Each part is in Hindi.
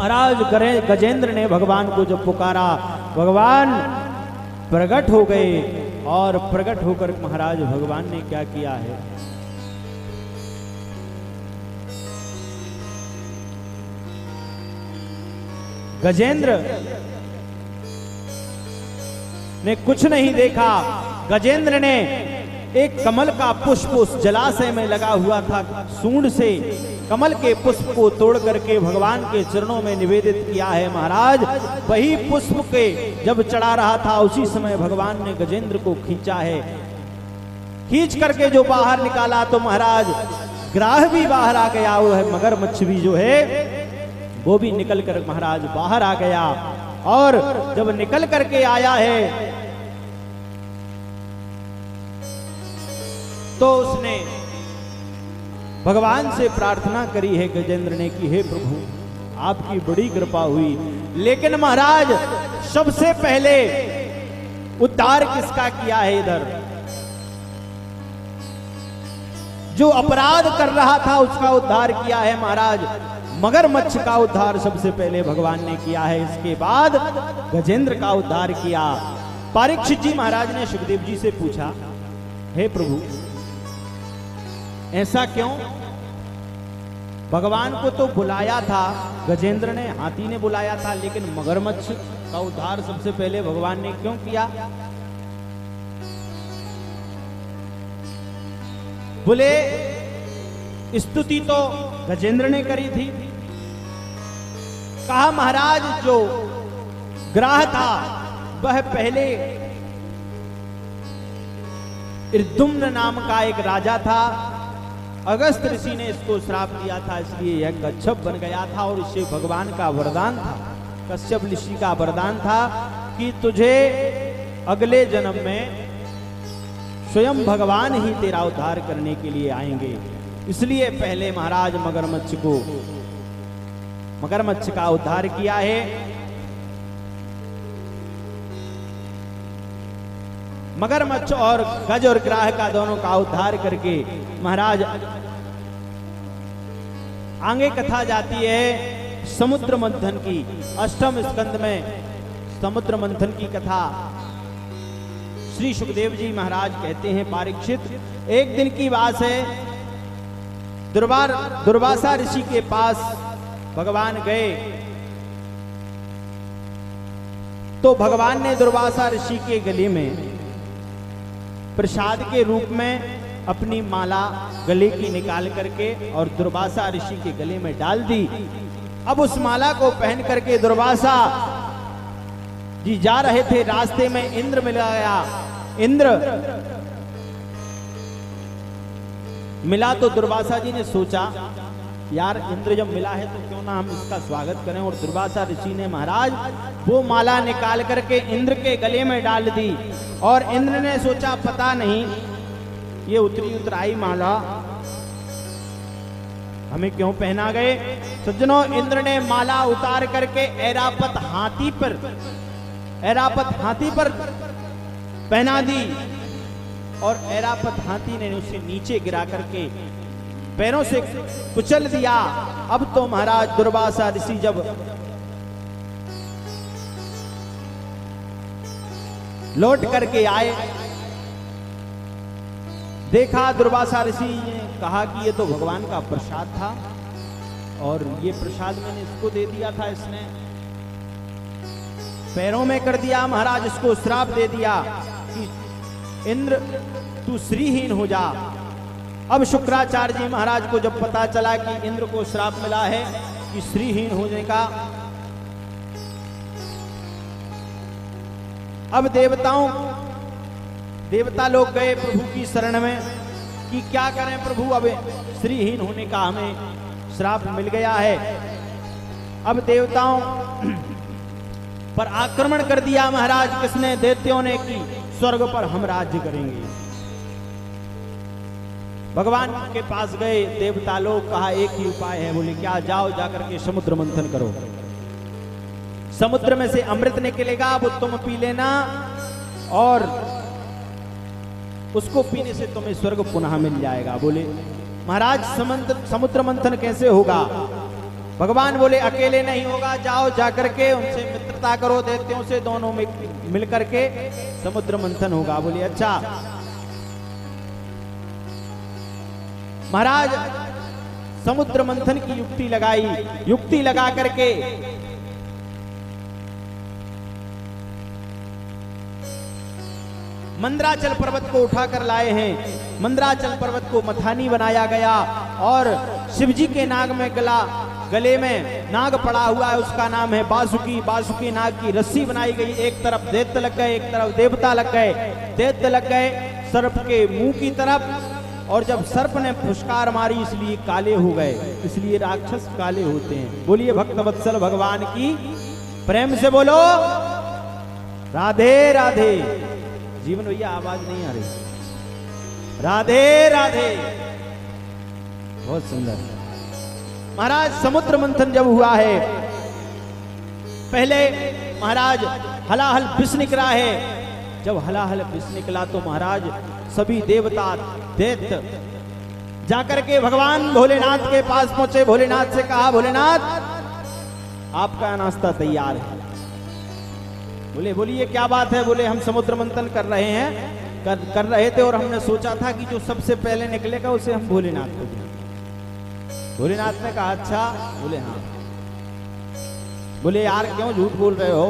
महाराज गजेंद्र ने भगवान को जब पुकारा, भगवान प्रकट हो गए और प्रकट होकर महाराज भगवान ने क्या किया है, गजेंद्र ने कुछ नहीं देखा। गजेंद्र ने एक कमल का पुष्प उस जलाशय में लगा हुआ था, सूंड से कमल के पुष्प को तोड़ करके भगवान के चरणों में निवेदित किया है। महाराज वही पुष्प के जब चढ़ा रहा था उसी समय भगवान ने गजेंद्र को खींचा है। खींच करके जो बाहर निकाला तो महाराज ग्राह भी बाहर आ गया, वो है मगरमच्छ भी जो है वो भी निकल कर महाराज बाहर आ गया। और जब निकल करके आया है तो उसने भगवान से प्रार्थना करी है गजेंद्र ने कि हे प्रभु आपकी बड़ी कृपा हुई, लेकिन महाराज सबसे पहले उद्धार किसका किया है? इधर जो अपराध कर रहा था उसका उद्धार किया है महाराज। मगरमच्छ का उद्धार सबसे पहले भगवान ने किया है, इसके बाद गजेंद्र का उद्धार किया। परीक्षित जी महाराज ने सुखदेव जी से पूछा, हे प्रभु ऐसा क्यों? भगवान को तो बुलाया था गजेंद्र ने, हाथी ने बुलाया था, लेकिन मगरमच्छ का उद्धार सबसे पहले भगवान ने क्यों किया? बोले स्तुति तो गजेंद्र ने करी थी। कहा महाराज जो ग्राह था वह पहले इर्दुम्न नाम का एक राजा था। अगस्त ऋषि ने इसको श्राप दिया था, इसलिए यह कच्छप बन गया था और इससे भगवान का वरदान था, कश्यप ऋषि का वरदान था कि तुझे अगले जन्म में स्वयं भगवान ही तेरा उद्धार करने के लिए आएंगे। इसलिए पहले महाराज मगरमच्छ का उद्धार किया है। मगरमच्छ और गज और ग्राह का दोनों का उद्धार करके महाराज आगे कथा जाती है समुद्र मंथन की। अष्टम स्कंद में समुद्र मंथन की कथा श्री सुखदेव जी महाराज कहते हैं, परीक्षित एक दिन की बात है, दुर्वासा ऋषि के पास भगवान गए तो भगवान ने दुर्वासा ऋषि के गले में प्रसाद के रूप में अपनी माला गले की निकाल करके और दुर्वासा ऋषि के गले में डाल दी। अब उस माला को पहन करके दुर्वासा जी जा रहे थे, रास्ते में इंद्र मिला तो दुर्वासा जी ने सोचा यार इंद्र जब मिला है तो क्यों ना हम इसका स्वागत करें। और दुर्वासा ऋषि ने महाराज वो माला निकाल करके इंद्र के गले में डाल दी। और इंद्र ने सोचा पता नहीं ये उतराई माला हमें क्यों पहना गए। सज्जनों इंद्र ने माला उतार करके ऐरापत हाथी पर पहना दी और ऐरापत हाथी ने उसे नीचे गिरा करके पैरों से कुचल दिया। अब तो महाराज दुर्वासा ऋषि जब लौट करके आए, देखा दुर्वासा ऋषि ने कहा कि ये तो भगवान का प्रसाद था और ये प्रसाद मैंने इसको दे दिया था, इसने पैरों में कर दिया। महाराज इसको श्राप दे दिया कि इंद्र तू श्रीहीन हो जा। अब शुक्राचार्य जी महाराज को जब पता चला कि इंद्र को श्राप मिला है कि श्रीहीन होने का, अब देवता लोग गए प्रभु की शरण में कि क्या करें प्रभु, अब श्रीहीन होने का हमें श्राप मिल गया है। अब देवताओं पर आक्रमण कर दिया महाराज किसने? दैत्यों ने, कि स्वर्ग पर हम राज्य करेंगे। भगवान के पास गए देवता लोग, कहा एक ही उपाय है। बोले क्या? जाओ जाकर के समुद्र मंथन करो, समुद्र में से अमृत निकलेगा, वो तुम पी लेना और उसको पीने से तुम्हें स्वर्ग पुनः मिल जाएगा। बोले महाराज समुद्र मंथन कैसे होगा? भगवान बोले अकेले नहीं होगा, जाओ जाकर के उनसे मित्रता करो, दैत्यों से दोनों मिल करके समुद्र मंथन होगा। बोले अच्छा। महाराज समुद्र मंथन की युक्ति लगाई, युक्ति लगा करके मंदराचल पर्वत को उठाकर लाए हैं। मंदराचल पर्वत को मथानी बनाया गया और शिवजी के नाग में गले में नाग पड़ा हुआ है, उसका नाम है बासुकी। बासुकी नाग की रस्सी बनाई गई, एक तरफ दैत्य लग गए, एक तरफ देवता लग गए। दैत्य लग गए सर्प के मुंह की तरफ, और जब सर्प ने फुसकार मारी इसलिए काले हो गए, इसलिए राक्षस काले होते हैं। बोलिए भक्त वत्सल भगवान की, प्रेम से बोलो राधे राधे। जीवन भैया आवाज नहीं आ रही। राधे राधे। बहुत सुंदर। महाराज समुद्र मंथन जब हुआ है, पहले महाराज हलाहल विष निकला है। जब हलाहल विष निकला तो महाराज सभी देवता दैत्य जाकर के भगवान भोलेनाथ के पास पहुंचे। भोलेनाथ से कहा, भोलेनाथ आपका नाश्ता तैयार है। बोले बोलिए क्या बात है। बोले हम समुद्र मंथन कर रहे हैं, कर रहे थे, और हमने सोचा था कि जो सबसे पहले निकलेगा उसे हम भोलेनाथ को दें। भोलेनाथ ने कहा अच्छा। बोले हाँ। बोले यार क्यों झूठ बोल रहे हो।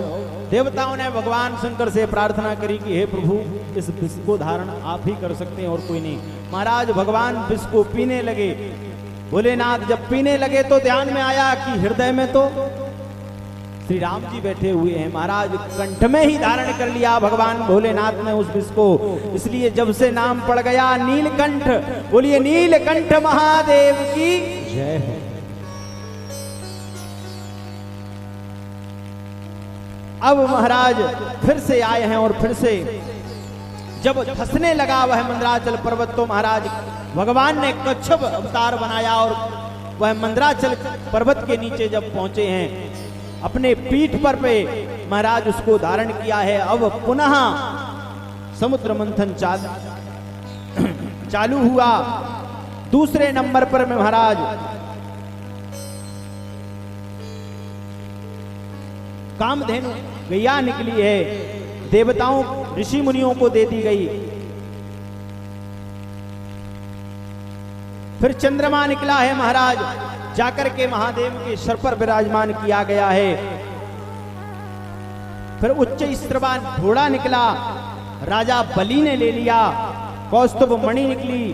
देवताओं ने भगवान शंकर से प्रार्थना करी कि हे प्रभु इस विष को धारण आप ही कर सकते हैं और कोई नहीं। महाराज भगवान विष को पीने लगे। भोलेनाथ जब पीने लगे तो ध्यान में आया कि हृदय में तो श्री राम जी बैठे हुए हैं। महाराज कंठ में ही धारण कर लिया भगवान भोलेनाथ ने उस विष को, इसलिए जब से नाम पड़ गया नीलकंठ। बोलिए नीलकंठ महादेव की जय हो। अब महाराज फिर से आए हैं और फिर से जब धंसने लगा वह मंदराचल पर्वत तो महाराज भगवान ने कच्छप अवतार बनाया और वह मंदराचल पर्वत के नीचे जब पहुंचे हैं अपने पीठ पर पे महाराज उसको धारण किया है। अब पुनः समुद्र मंथन चालू हुआ। दूसरे नंबर पर में महाराज कामधेनु गैया निकली है, देवताओं ऋषि मुनियों को दे दी गई। फिर चंद्रमा निकला है महाराज, जाकर के महादेव के सर पर विराजमान किया गया है। फिर उच्च स्त्रवान घोड़ा निकला, राजा बलि ने ले लिया। कौस्तुभ मणि निकली,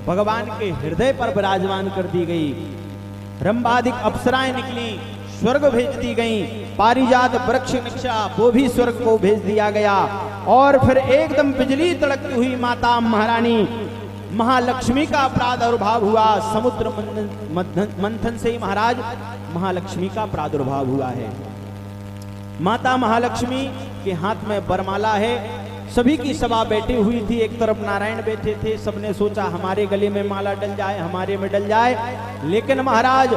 भगवान के हृदय पर विराजमान कर दी गई। रंभादिक अप्सराएं निकली, स्वर्ग भेज दी गई। पारिजात वृक्ष निकला, वो भी स्वर्ग को भेज दिया गया। और फिर एकदम बिजली तड़कती हुई माता महारानी महालक्ष्मी का प्रादुर्भाव हुआ। समुद्र मंथन से ही महाराज महालक्ष्मी का प्रादुर्भाव हुआ है। माता महालक्ष्मी के हाथ में बरमाला है। सभी की सभा बैठी हुई थी, एक तरफ नारायण बैठे थे। सबने सोचा हमारे गले में माला डल जाए, हमारे में डल जाए, लेकिन महाराज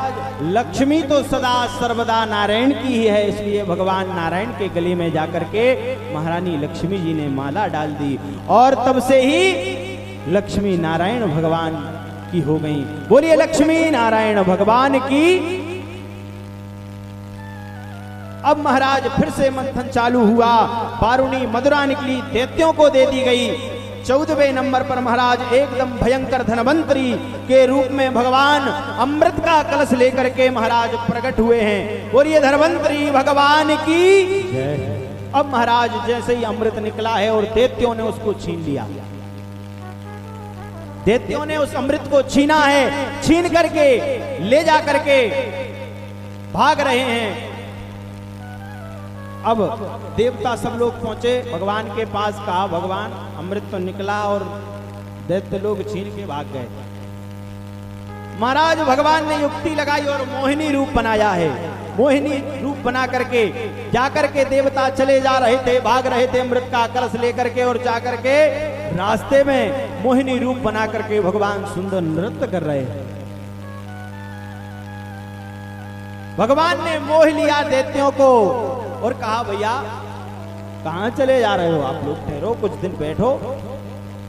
लक्ष्मी तो सदा सर्वदा नारायण की ही है, इसलिए भगवान नारायण के गले में जाकर के महारानी लक्ष्मी जी ने माला डाल दी और तब से ही लक्ष्मी नारायण भगवान की हो गई। बोलिए लक्ष्मी नारायण भगवान की। अब महाराज फिर से मंथन चालू हुआ। बारूणी मधुरा निकली, दैत्यों को दे दी गई। 14वें नंबर पर महाराज एकदम भयंकर धनवंतरी के रूप में भगवान अमृत का कलश लेकर के महाराज प्रकट हुए हैं। बोलिए धनवंतरी भगवान की जय। अब महाराज जैसे ही अमृत निकला है और दैत्यों ने उसको छीन लिया। दैत्यों ने उस अमृत को छीना है, छीन करके ले जा करके भाग रहे हैं। अब देवता सब लोग पहुंचे भगवान के पास, कहा भगवान अमृत तो निकला और दैत्य लोग छीन के भाग गए। महाराज भगवान ने युक्ति लगाई और मोहिनी रूप बनाया है। मोहिनी रूप बना करके जाकर के देवता चले जा रहे थे, भाग रहे थे अमृत का कलश लेकर के, और जाकर के रास्ते में मोहिनी रूप बना करके भगवान सुंदर नृत्य कर रहे हैं। भगवान ने मोह लिया दैत्यों को और कहा भैया कहां चले जा रहे हो आप लोग, ठहरो कुछ दिन बैठो,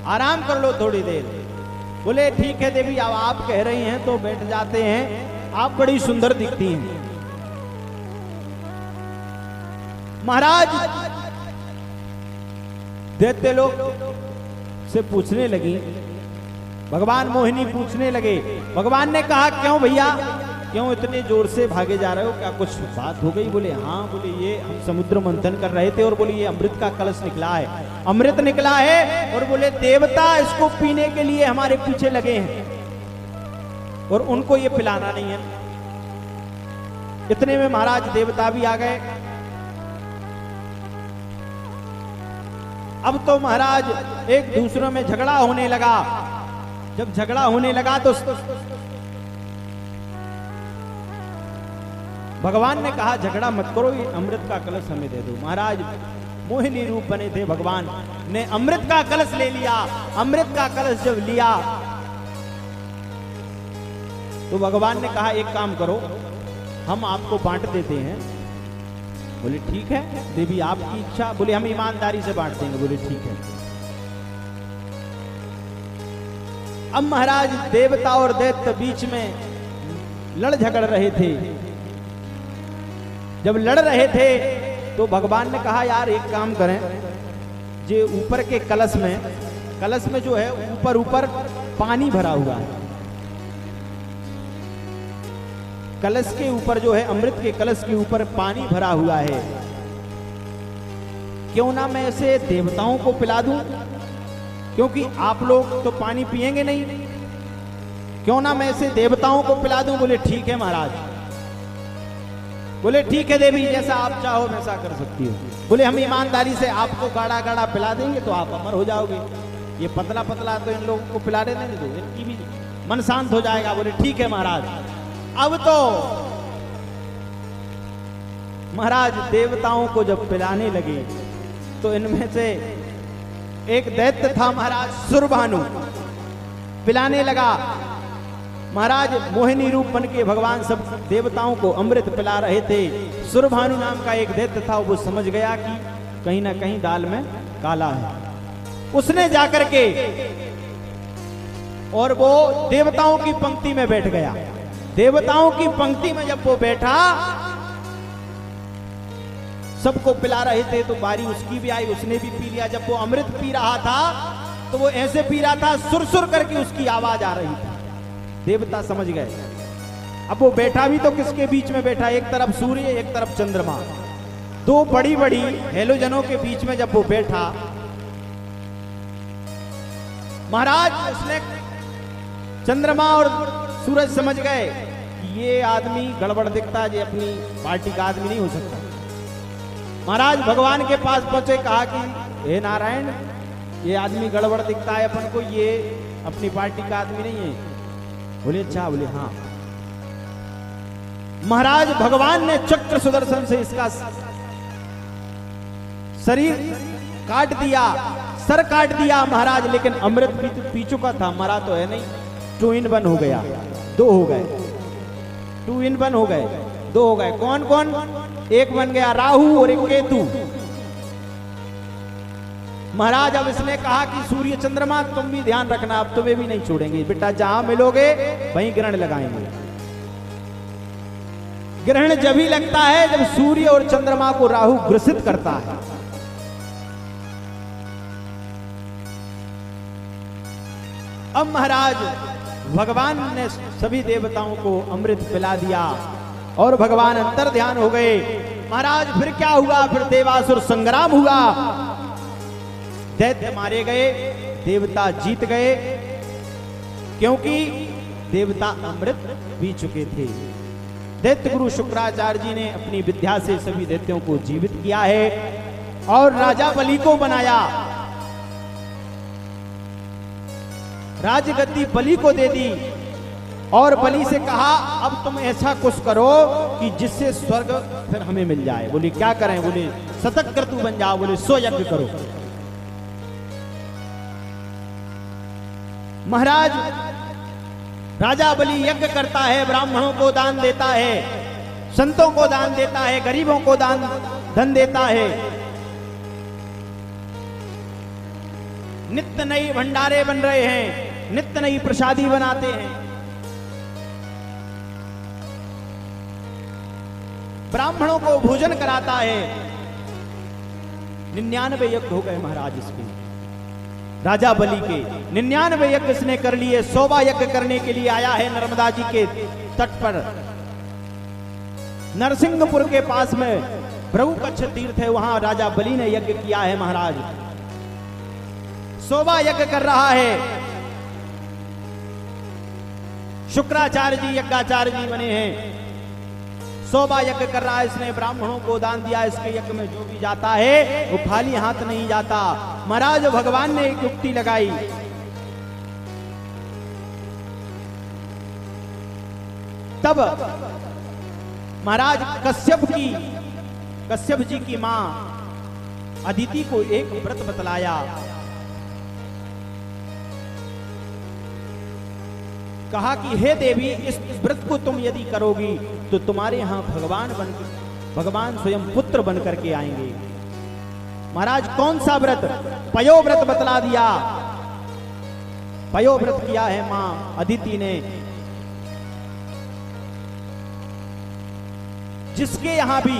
आराम कर लो थोड़ी देर। बोले ठीक है देवी, अब आप कह रही हैं तो बैठ जाते हैं, आप बड़ी सुंदर दिखती हैं। महाराज दैत्य लोग से पूछने लगी, भगवान मोहिनी पूछने लगे। भगवान ने कहा क्यों भैया, क्यों इतने जोर से भागे जा रहे हो, क्या कुछ बात हो गई? बोले हाँ। बोले ये हम समुद्र मंथन कर रहे थे और बोले ये अमृत का कलश निकला है, अमृत निकला है, और बोले देवता इसको पीने के लिए हमारे पीछे लगे हैं और उनको ये पिलाना नहीं है। इतने में महाराज देवता भी आ गए। अब तो महाराज एक दूसरे में झगड़ा होने लगा। जब झगड़ा होने लगा तो भगवान ने कहा झगड़ा मत करो, ये अमृत का कलश हमें दे दो। महाराज मोहिनी रूप बने थे, भगवान ने अमृत का कलश ले लिया। अमृत का कलश जब लिया तो भगवान ने कहा एक काम करो, हम आपको बांट देते हैं। बोले ठीक है देवी आपकी इच्छा। बोले हम ईमानदारी से बांट देंगे। बोले ठीक है। अब महाराज देवता और दैत्य बीच में लड़ झगड़ रहे थे। जब लड़ रहे थे तो भगवान ने कहा यार एक काम करें, जो ऊपर के कलश में जो है ऊपर पानी भरा हुआ है, कलश के ऊपर जो है अमृत के कलश के ऊपर पानी भरा हुआ है, क्यों ना मैं इसे देवताओं को पिला दूं, क्योंकि आप लोग तो पानी पिएंगे नहीं, क्यों ना मैं इसे देवताओं को पिला दूं। बोले ठीक है महाराज। बोले ठीक है देवी, जैसा आप चाहो वैसा कर सकती हो। बोले हम ईमानदारी से आपको गाढ़ा गाढ़ा पिला देंगे तो आप अमर हो जाओगे, ये पतला पतला तो इन लोगों को पिला देने दो, इनकी भी मन शांत हो जाएगा। बोले ठीक है महाराज। अब तो महाराज देवताओं को जब पिलाने लगे तो इनमें से एक दैत्य था महाराज सुरभानु, पिलाने लगा। महाराज मोहिनी रूप बन के भगवान सब देवताओं को अमृत पिला रहे थे। सुरभानु नाम का एक दैत्य था, वो समझ गया कि कहीं ना कहीं दाल में काला है। उसने जाकर के और वो देवताओं की पंक्ति में बैठ गया। देवताओं की पंक्ति में जब वो बैठा, सबको पिला रहे थे तो बारी उसकी भी आई, उसने भी पी लिया। जब वो अमृत पी रहा था तो वो ऐसे पी रहा था सुर-सुर करके उसकी आवाज आ रही थी। देवता समझ गए। अब वो बैठा भी तो किसके बीच में बैठा, एक तरफ सूर्य एक तरफ चंद्रमा, दो बड़ी बड़ी हेलोजनों के बीच में जब वो बैठा, महाराज उसने चंद्रमा और सूरज समझ गए कि ये आदमी गड़बड़ दिखता है, ये अपनी पार्टी का आदमी नहीं हो सकता। महाराज भगवान के पास पहुंचे, कहा कि हे नारायण, ये आदमी गड़बड़ दिखता है अपन को, ये अपनी पार्टी का आदमी नहीं है। बोले अच्छा। बोले हाँ। महाराज भगवान ने चक्र सुदर्शन से इसका शरीर काट दिया, सर काट दिया महाराज, लेकिन अमृत पी चुका था, मरा तो है नहीं। 2 in 1 हो गया, 2 हो गए, 2 in 1 हो गए, 2 हो गए। कौन कौन? एक बन गया राहु और एक केतु। महाराज अब इसने कहा कि सूर्य चंद्रमा तुम भी ध्यान रखना, अब तुम्हें भी नहीं छोड़ेंगे बेटा, जहां मिलोगे वहीं ग्रहण लगाएंगे। ग्रहण जब ही लगता है जब सूर्य और चंद्रमा को राहु ग्रसित करता है। अब महाराज भगवान ने सभी देवताओं को अमृत पिला दिया और भगवान अंतर ध्यान हो गए। महाराज फिर क्या हुआ? फिर देवासुर संग्राम हुआ, दैत्य मारे गए, देवता जीत गए, क्योंकि देवता अमृत पी चुके थे। दैत्य गुरु शुक्राचार्य जी ने अपनी विद्या से सभी दैत्यों को जीवित किया है और राजा बलि को बनाया, राजगद्दी बलि को दे दी और बलि से कहा अब तुम ऐसा कुछ करो कि जिससे स्वर्ग फिर हमें मिल जाए। बोले क्या करें? बोले शतक क्रतु बन जाओ, बोले 100 यज्ञ करो। महाराज राजा बलि यज्ञ करता है, ब्राह्मणों को दान देता है, संतों को दान देता है, गरीबों को धन देता है। नित्य नई भंडारे बन रहे हैं, नित्य नई प्रसादी बनाते हैं। ब्राह्मणों को भोजन कराता है, 99 यज्ञ हो गए महाराज इसके, राजा बलि के 99 यज्ञ इसने कर लिए। 100वां यज्ञ करने के लिए आया है नर्मदा जी के तट पर। नरसिंहपुर के पास में प्रभु कच्छ तीर्थ है, वहां राजा बलि ने यज्ञ किया है महाराज। 100वां यज्ञ कर रहा है। शुक्राचार्य जी यज्ञाचार्य जी बने हैं। 100वां यज्ञ कर रहा है इसने, ब्राह्मणों को दान दिया। इसके यज्ञ में जो भी जाता है वो खाली हाथ नहीं जाता। महाराज भगवान ने एक युक्ति लगाई। तब महाराज कश्यप जी की मां अदिति को एक व्रत बतलाया। कहा कि हे देवी, इस व्रत को तुम यदि करोगी तो तुम्हारे यहां भगवान स्वयं पुत्र बन करके आएंगे। महाराज कौन सा व्रत? पयो व्रत बतला दिया। पयो व्रत किया है मां अदिति ने। जिसके यहां भी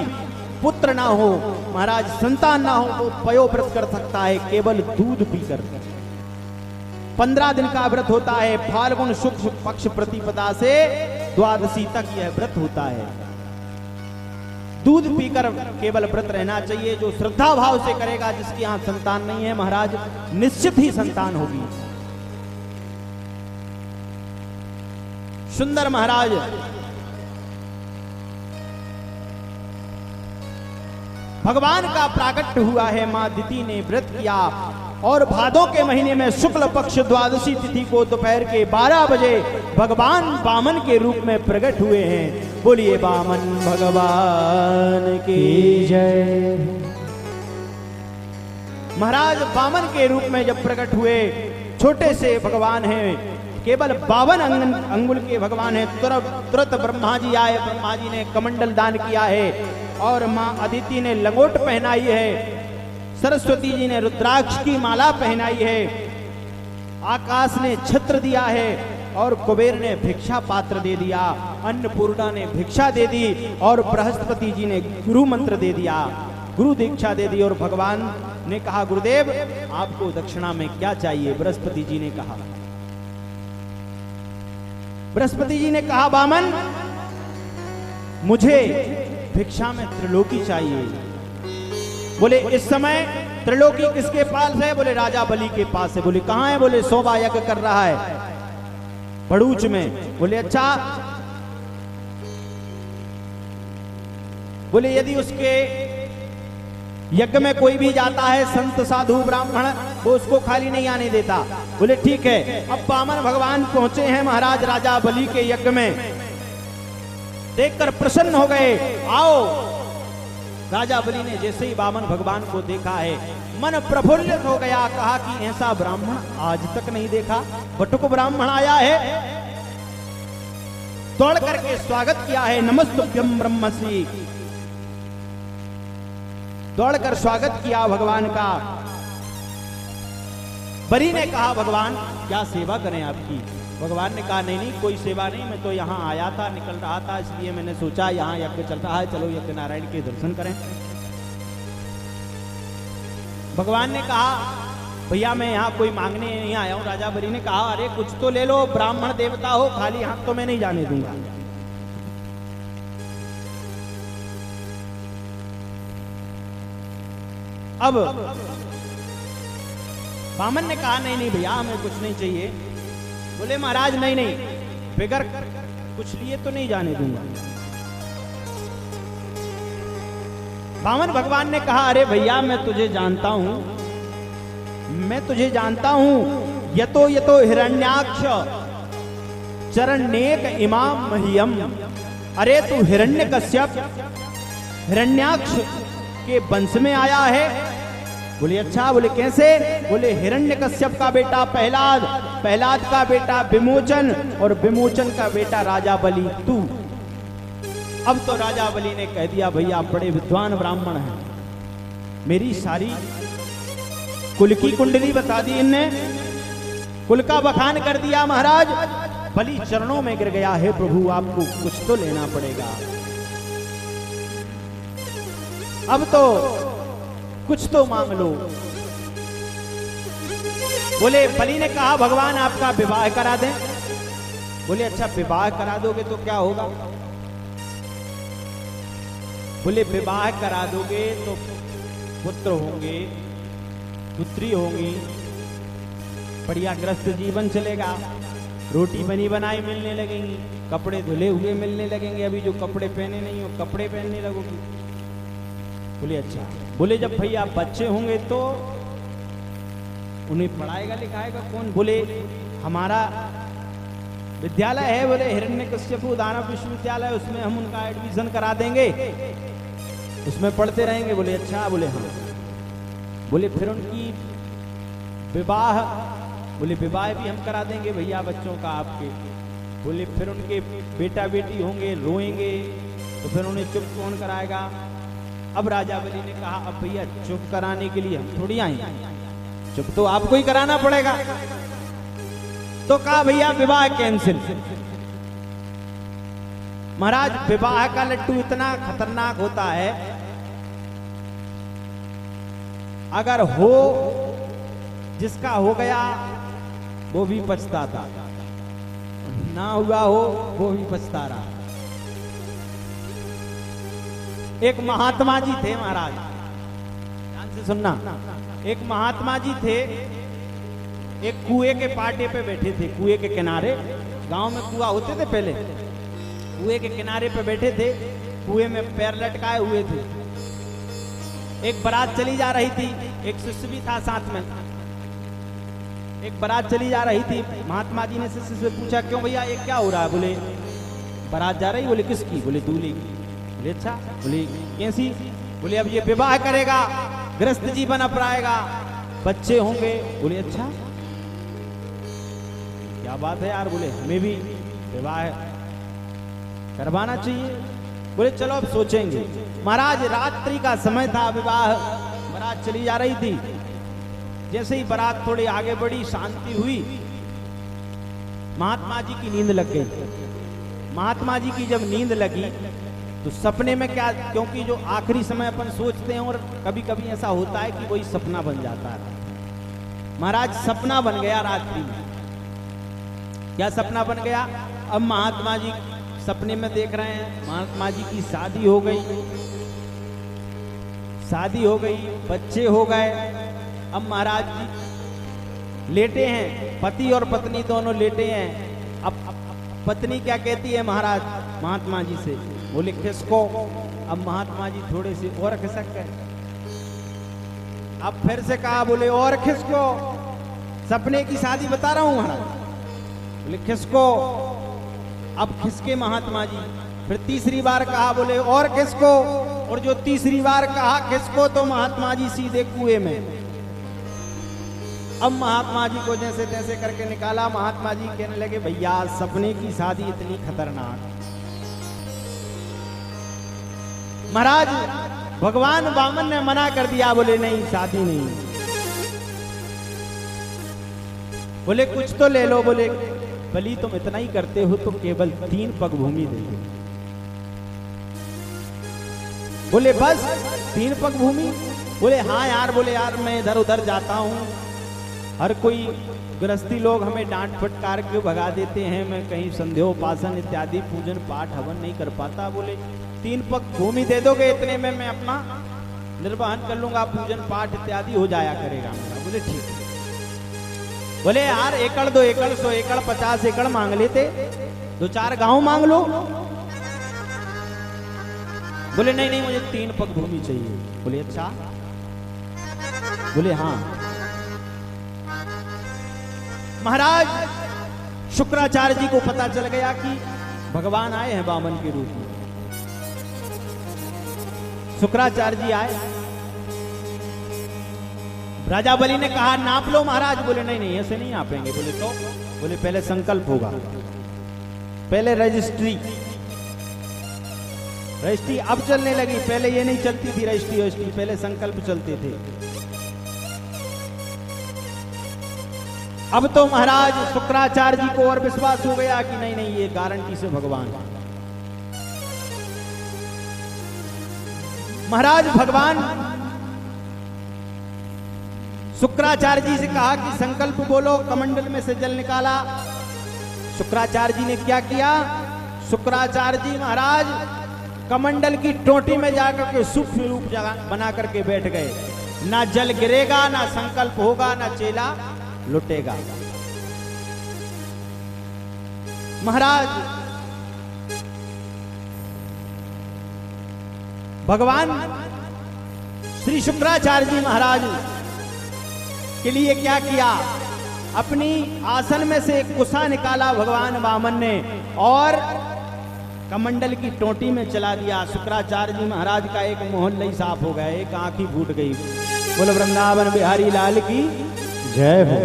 पुत्र ना हो महाराज, संतान ना हो, वो पयो व्रत कर सकता है केवल दूध पीकर। 15 दिन का व्रत होता है। फाल्गुन शुक्ल पक्ष प्रतिपदा से द्वादशी तक यह व्रत होता है। दूध पीकर केवल व्रत रहना चाहिए। जो श्रद्धा भाव से करेगा, जिसके यहां संतान नहीं है महाराज, निश्चित ही संतान होगी। सुंदर महाराज भगवान का प्राकट्य हुआ है। मां अदिति ने व्रत किया और भादों के महीने में शुक्ल पक्ष द्वादशी तिथि को दोपहर के 12 बजे भगवान वामन के रूप में प्रकट हुए हैं। बोलिए वामन भगवान की जय। महाराज वामन के रूप में जब प्रकट हुए, छोटे से भगवान हैं, केवल 52 अंगुल के भगवान हैं। तुरंत ब्रह्मा जी आए। ब्रह्मा जी ने कमंडल दान किया है और मां अदिति ने लंगोट पहनाई है। सरस्वती जी ने रुद्राक्ष की माला पहनाई है। आकाश ने छत्र दिया है और कुबेर ने भिक्षा पात्र दे दिया। अन्नपूर्णा ने भिक्षा दे दी और बृहस्पति जी ने गुरु मंत्र दे दिया, गुरु दीक्षा दे दी। और भगवान ने कहा, गुरुदेव आपको दक्षिणा में क्या चाहिए? बृहस्पति जी ने कहा, बृहस्पति जी ने कहा, वामन मुझे भिक्षा में त्रिलोकी चाहिए। बोले इस समय त्रिलोकी किसके पास है? बोले राजा बलि के पास है। बोले कहां है? बोले 100वां यज्ञ कर रहा है भड़ूच में। बोले अच्छा। बोले यदि उसके यज्ञ में कोई भी जाता है, संत साधु ब्राह्मण, वो उसको खाली नहीं आने देता। बोले ठीक है। अब वामन भगवान पहुंचे हैं महाराज राजा बलि के यज्ञ में। देखकर प्रसन्न हो गए। आओ। राजा बलि ने जैसे ही वामन भगवान को देखा है, मन प्रफुल्लित हो गया। कहा कि ऐसा ब्राह्मण आज तक नहीं देखा। बटुक ब्राह्मण आया है। दौड़ करके स्वागत किया है। नमस्तुभ्यं ब्रह्मश्री। दौड़कर स्वागत किया भगवान का। बलि ने कहा, भगवान क्या सेवा करें आपकी? भगवान ने कहा, नहीं नहीं कोई सेवा नहीं, मैं तो यहाँ आया था, निकल रहा था, इसलिए मैंने सोचा यहाँ यज्ञ चल रहा है, चलो यज्ञ नारायण के दर्शन करें। भगवान ने कहा, भैया मैं यहाँ कोई मांगने नहीं आया हूँ। राजा बलि ने कहा, अरे कुछ तो ले लो, ब्राह्मण देवता हो, खाली हाथ तो मैं नहीं जाने दूंगा। अब वामन ने कहा, नहीं नहीं भैया हमें कुछ नहीं चाहिए। बोले महाराज नहीं नहीं, बगैर कुछ लिए तो नहीं जाने दूंगा। वामन भगवान ने कहा, अरे भैया मैं तुझे जानता हूं, मैं तुझे जानता हूं। यतो यतो हिरण्याक्ष चरणनेक इमाम मह्यम। अरे तू हिरण्यकश्यप हिरण्याक्ष के वंश में आया है। बोले अच्छा। बोले कैसे? बोले हिरण्यकश्यप का बेटा प्रहलाद, प्रहलाद का बेटा विमोचन और विमोचन का बेटा राजा बलि तू। अब तो राजा बलि ने कह दिया, भैया बड़े विद्वान ब्राह्मण हैं, मेरी सारी कुल की कुंडली बता दी इनने, कुल का बखान कर दिया। महाराज बलि चरणों में गिर गया, है प्रभु आपको कुछ तो लेना पड़ेगा। अब तो कुछ तो मांग लो। बोले बलि ने कहा भगवान आपका विवाह करा दें। बोले अच्छा विवाह करा दोगे तो क्या होगा? बोले विवाह करा दोगे तो पुत्र होंगे, पुत्री होंगी, बढ़िया गृहस्थ जीवन चलेगा, रोटी बनी बनाई मिलने लगेंगी, कपड़े धुले हुए मिलने लगेंगे, अभी जो कपड़े पहने नहीं हो कपड़े पहनने लगोगी। बोले अच्छा। बोले जब भैया बच्चे होंगे तो उन्हें पढ़ाएगा लिखाएगा कौन? बोले हमारा विद्यालय है, बोले हिरण्यकश्यपु दानव विश्वविद्यालय, उसमें हम उनका एडमिशन करा देंगे, उसमें पढ़ते रहेंगे। बोले अच्छा। बोले हाँ। बोले फिर उनकी विवाह, बोले विवाह भी हम करा देंगे भैया बच्चों का आपके। बोले फिर उनके बेटा बेटी होंगे, रोएंगे, तो फिर उन्हें चुप कौन कराएगा? अब राजा बलि ने कहा अब भैया चुप कराने के लिए हम थोड़ी आए, चुप तो आपको ही कराना पड़ेगा। तो कहा भैया विवाह कैंसिल। महाराज विवाह का लड्डू इतना खतरनाक होता है, अगर हो जिसका हो गया वो भी पछताता, ना हुआ हो वो भी पछता रहा। एक महात्मा जी थे महाराज, ध्यान से सुनना। एक महात्मा जी थे, एक कुएं के पाटे पे बैठे थे, कुएं के किनारे। गांव में कुआं होते थे पहले, कुएं के किनारे पे बैठे थे, कुएं में पैर लटकाए हुए थे। एक बारात चली जा रही थी, एक शिष्य भी था साथ में। एक बारात चली जा रही थी, महात्मा जी ने शिष्य से पूछा क्यों भैया ये क्या हो रहा है? बोले बारात जा रही। बोले किसकी? बोले दूल्हे की। बोले अच्छा। बोले कैसी? बोले अब ये विवाह करेगा, गृहस्थ जीवन अपनाएगा, बच्चे होंगे। बोले अच्छा क्या बात है यार। बोले हमें भी विवाह करवाना चाहिए। बोले चलो अब सोचेंगे। महाराज रात्रि का समय था, विवाह बारात चली जा रही थी। जैसे ही बारात थोड़ी आगे बढ़ी, शांति हुई, महात्मा जी की नींद लग गई। महात्मा जी की जब नींद लगी तो सपने में क्या, क्योंकि जो आखिरी समय अपन सोचते हैं और कभी कभी ऐसा होता है कि वही सपना बन जाता है। महाराज सपना बन गया रात्रि में। क्या सपना बन गया? अब महात्मा जी सपने में देख रहे हैं महात्मा जी की शादी हो गई, शादी हो गई, बच्चे हो गए। अब महाराज जी लेटे हैं, पति और पत्नी दोनों लेटे हैं। अब पत्नी क्या कहती है महाराज महात्मा जी से? बोले किसको? अब महात्मा जी थोड़े से और खिसक गए। अब फिर से कहा, बोले और किसको? सपने की शादी बता रहा हूं महाराज। बोले किसको? अब किसके महात्मा जी? फिर तीसरी बार कहा, बोले और किसको? और जो तीसरी बार कहा किसको, तो महात्मा जी सीधे कुएं में। अब महात्मा जी को जैसे तैसे करके निकाला। महात्मा जी कहने लगे भैया सपने की शादी इतनी खतरनाक। महाराज भगवान वामन ने मना कर दिया, बोले नहीं शादी नहीं। बोले कुछ तो ले लो। बोले बलि तुम इतना ही करते हो तो केवल 3 पग भूमि दे दो। बोले बस 3 पग भूमि? बोले हाँ यार। बोले यार मैं इधर उधर जाता हूँ, हर कोई गृहस्थी लोग हमें डांट फटकार के भगा देते हैं, मैं कहीं संध्योपासन इत्यादि पूजन पाठ हवन नहीं कर पाता। बोले 3 पग भूमि दे दोगे, इतने में मैं अपना निर्वहन कर लूंगा, पूजन पाठ इत्यादि हो जाया करेगा मेरा। बोले ठीक है। बोले यार 1 एकड़ 2 एकड़ 100 एकड़ 50 एकड़ मांग लेते, 2-4 गांव मांग लो। बोले नहीं नहीं मुझे 3 पग भूमि चाहिए। बोले अच्छा। बोले हाँ। महाराज शुक्राचार्य जी को पता चल गया कि भगवान आए हैं वामन के रूप में। शुक्राचार्य जी आए, राजा बलि ने कहा नाप लो महाराज। बोले नहीं नहीं ऐसे नहीं नापेंगे। बोले तो? बोले पहले संकल्प होगा, पहले रजिस्ट्री अब चलने लगी, पहले ये नहीं चलती थी रजिस्ट्री, पहले संकल्प चलते थे। अब तो महाराज शुक्राचार्य जी को और विश्वास हो गया कि नहीं नहीं ये गारंटी से भगवान। महाराज भगवान शुक्राचार्य जी से कहा कि संकल्प बोलो, कमंडल में से जल निकाला। शुक्राचार्य जी ने क्या किया? शुक्राचार्य जी महाराज कमंडल की टोटी में जाकर के सूक्ष्म रूप बना करके बैठ गए। ना जल गिरेगा, ना संकल्प होगा, ना चेला लुटेगा। महाराज भगवान श्री शुक्राचार्य जी महाराज के लिए क्या किया? अपनी आसन में से एक कुसा निकाला भगवान वामन ने और कमंडल की टोटी में चला दिया। शुक्राचार्य जी महाराज का एक मोहल्ला ही साफ हो गया, एक आंख ही फूट गई। बोलो वृंदावन बिहारी लाल की जय हो।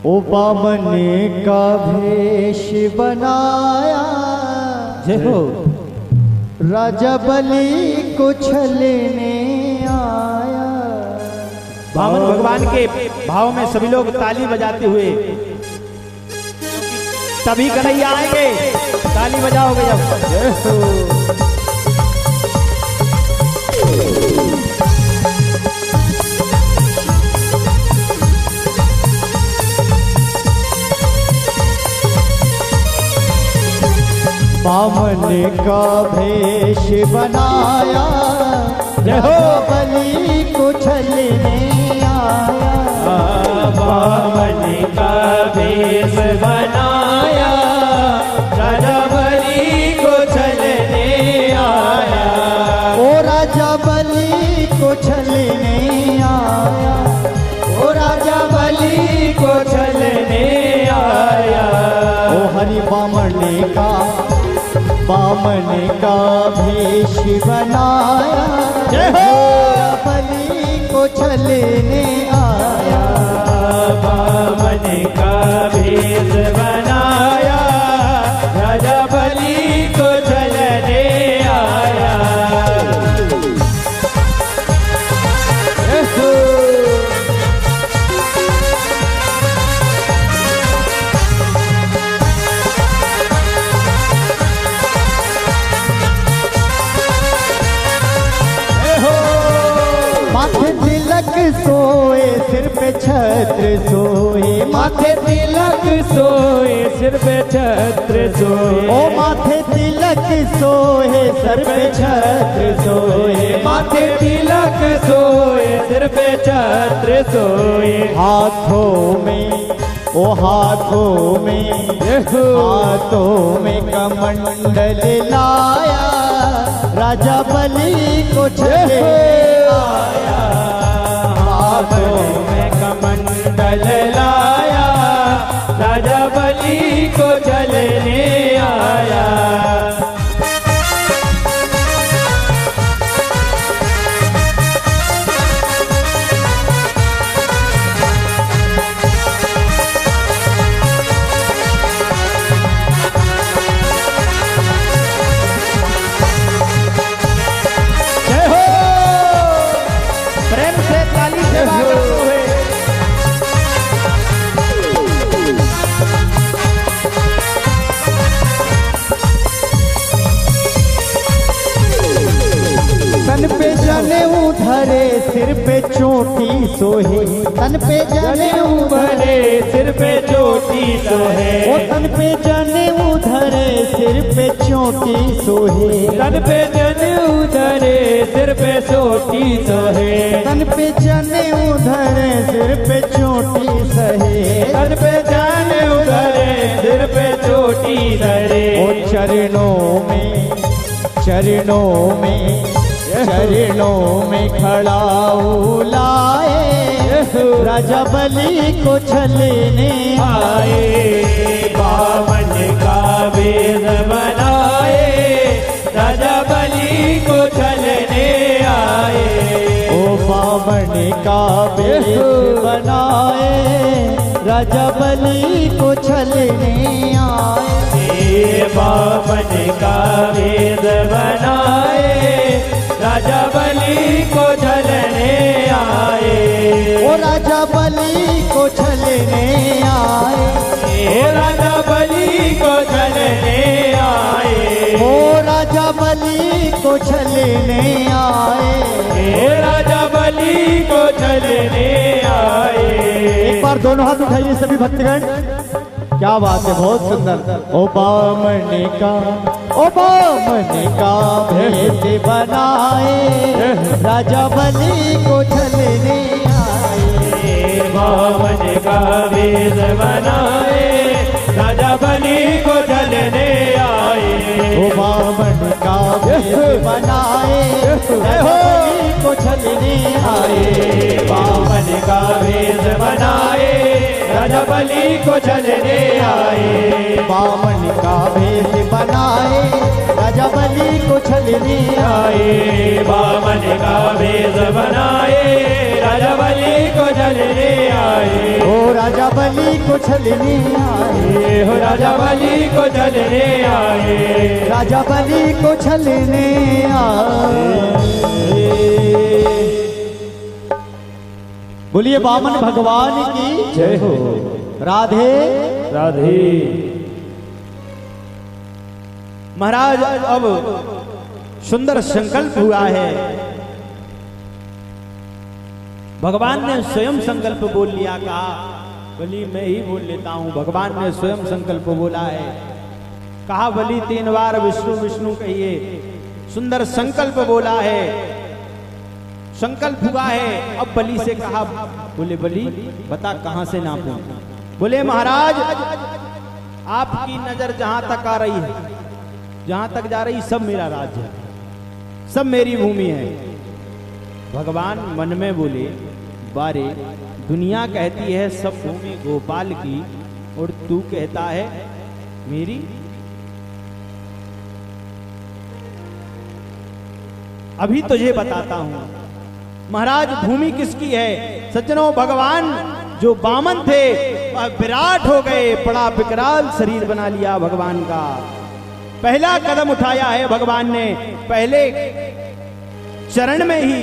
ओ वामन का भेष बनाया, जय हो। राजा बलि को छलने आया। वामन भगवान के भाव में सभी लोग ताली बजाते हुए, तभी कन्हैया आएंगे, ताली बजाओगे जब। वामन का भेष बनाया, बलि को छलने आया। वामन का भेष बनाया, राजा बलि को छलने आया। ओ राजा बलि को छलने आया, ओ राजा बलि को छलने आया। ओ हरि वामन का भेष बनाया, बलि को छलने आया। वामन का भेष बनाया, राजा बलि को छलने आया। माथे तिलक सोए, सिर पे छत्र सोए। माथे तिलक सोए, सिर पे छत्र सोए। ओ माथे तिलक सोए, सर पे छत्र सोए। माथे तिलक सोए, सिर पे छत्र सोए। हाथों में, ओ हाथों में, हाथों में कमंडल लाया, राजा बलि को छलने आया। हाथों में कमंडल लाया, राजा बलि को छलने आया। प्रेम से ताली से करते हुए तन पे जनेऊ धरे, सिर पे चोटी सोहे। तन पे जनेऊ भरे, सिर पे चोटी सोहे। ओ तन पे जनेऊ धरे, सिर पे चोटी सोहे। तन पे जनेऊ धरे, सिर पे चोटी सोहे। तन पे जनेऊ धरे, सिर पे चोटी सहे। तन पे जनेऊ धरे, सिर पे चोटी धरे। ओ चरणों में, चरणों में, चरणों में खड़ा लाए, राजा बलि को छलने आए। वामन का भेष बनाए, राजा बलि को छलने आए। ओ वामन का भेष बनाए, राजा बलि को छलने आए। वामन का भेष बनाए, राजा बलि को छलने आए। ओ राजा बलि को छलने आए। ओ राजा बलि को छलने आए। ओ राजा बलि को छलने आए। राजा बलि को छलने दोनों हाथ उठाइए सभी भक्तगण। क्या बात है, बहुत सुंदर। ओ बामन का भेष बनाए राजा बलि को छलने आए। बामन का भेष बनाए राजा बलि को छलने आए। ओ बामन का भेष बनाए राजा बलि को छलने आए। बामन का भेष बनाए राजा बलि को छलने आए। बामन का भेष बनाए राजा बलि को छलने आए। बामन का भेष बनाए राजा बलि को छलने आए। ओ राजा बलि को छलने आए। हो राजा बलि को छलने आए। राजा बलि को छलने आए। बोलिए बामन भगवान की जय हो। राधे राधे। महाराज अब सुंदर संकल्प हुआ है। भगवान ने स्वयं संकल्प बोल लिया, कहा बलि मैं ही बोल लेता हूं। भगवान ने स्वयं संकल्प बोला है, कहा बलि 3 बार विष्णु विष्णु कहिए। सुंदर संकल्प बोला है, संकल्प हुआ है। अब बलि से कहा, बोले बलि बता कहां से नापूं। बोले महाराज आपकी नजर जहां तक आ रही है, जहां तक जा रही, सब मेरा राज्य है, सब मेरी भूमि है। भगवान मन में बोले, बारे दुनिया कहती है सब भूमि गोपाल की, और तू कहता है मेरी। अभी तुझे बताता हूं महाराज भूमि किसकी है। सज्जनों, भगवान जो बामन थे वह विराट हो गए, बड़ा विकराल शरीर बना लिया भगवान का। पहला कदम उठाया है भगवान ने, पहले चरण में ही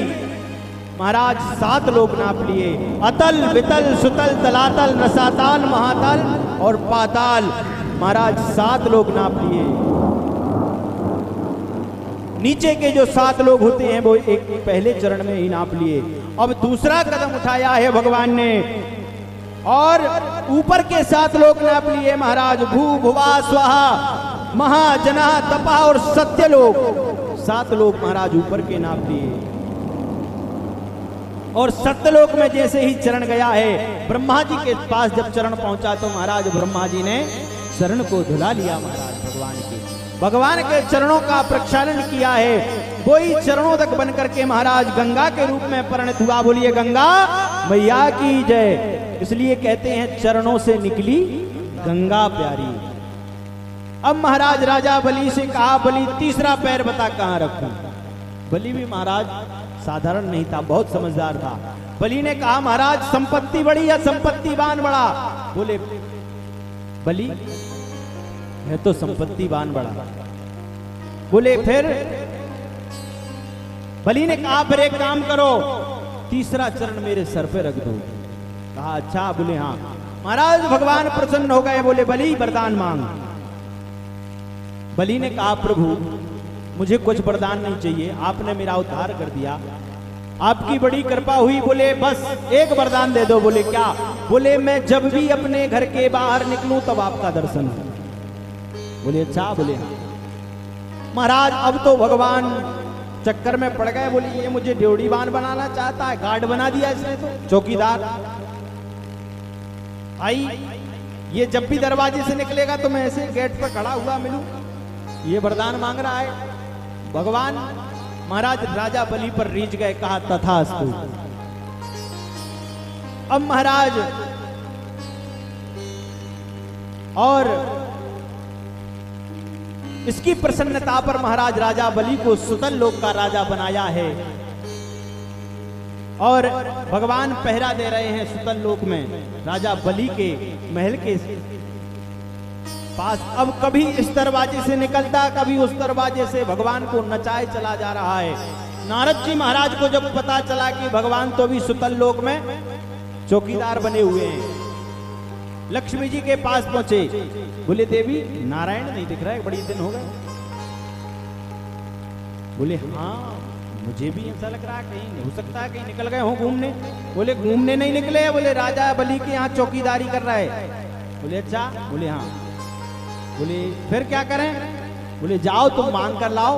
महाराज 7 लोक नाप लिए। अतल वितल सुतल तलातल रसाताल महातल और पाताल, महाराज 7 लोक नाप लिए। नीचे के जो 7 लोग होते हैं वो एक पहले चरण में ही नाप लिए। अब दूसरा कदम उठाया है भगवान ने और ऊपर के 7 लोग नाप लिए महाराज। भू भुवा स्वाहा महाजना तपा और सत्य लोग, 7 लोग महाराज ऊपर के नाप लिए। और सत्यलोक में जैसे ही चरण गया है, ब्रह्मा जी के पास जब चरण पहुंचा तो महाराज ब्रह्मा जी ने चरण को धुला लिया महाराज भगवान के। भगवान के चरणों का प्रक्षालन किया है, वही चरणों तक बनकर के महाराज गंगा के रूप में परिणत हुआ। बोलिए गंगा मैया की जय। इसलिए कहते हैं चरणों से निकली गंगा प्यारी। अब महाराज राजा बलि से कहा, बलि तीसरा पैर बता कहां रखूं। बलि भी महाराज साधारण नहीं था, बहुत समझदार था। बलि ने कहा महाराज संपत्ति बड़ी या संपत्तिवान बड़ा। बोले बलि है तो संपत्तिवान बड़ा। बोले फिर। बलि ने कहा फिर एक काम करो, तीसरा चरण मेरे सर पे रख दो। कहा अच्छा। बोले हाँ। महाराज भगवान प्रसन्न हो गए, बोले बलि वरदान मांग। बलि ने कहा प्रभु मुझे कुछ वरदान नहीं चाहिए, आपने मेरा उद्धार कर दिया, आपकी बड़ी कृपा हुई। बोले बस एक वरदान दे दो। बोले क्या। बोले मैं जब भी अपने घर के बाहर निकलूं तब आपका दर्शन हो। बोले अच्छा। बोले हाँ। महाराज अब तो भगवान चक्कर में पड़ गए। बोले ये मुझे ड्योढ़ीवान बनाना चाहता है, गार्ड बना दिया इसने तो, चौकीदार। आई ये जब भी दरवाजे से निकलेगा तो मैं ऐसे गेट पर खड़ा हुआ मिलूं, ये वरदान मांग रहा है भगवान। महाराज राजा बलि पर रीझ गए, कहा तथास्तु। अब महाराज और इसकी प्रसन्नता पर महाराज राजा बलि को सुतल लोक का राजा बनाया है और भगवान पहरा दे रहे हैं सुतल लोक में राजा बलि के महल के पास। अब कभी इस दरवाजे से निकलता, कभी उस दरवाजे से, भगवान को नचाए चला जा रहा है। नारद जी महाराज को जब पता चला कि भगवान तो भी सुतल लोक में चौकीदार बने हुए हैं, लक्ष्मी जी के पास पहुंचे। बोले देवी नारायण नहीं दिख रहा है, बड़ी दिन हो गए। बोले हाँ मुझे भी ऐसा लग रहा है कहीं हो सकता है कहीं निकल गए हो घूमने। बोले घूमने नहीं निकले, बोले राजा बलि के यहाँ चौकीदारी कर रहा है। बोले अच्छा, बोले हाँ। बोले फिर क्या करें? बोले जाओ तुम मांग कर लाओ।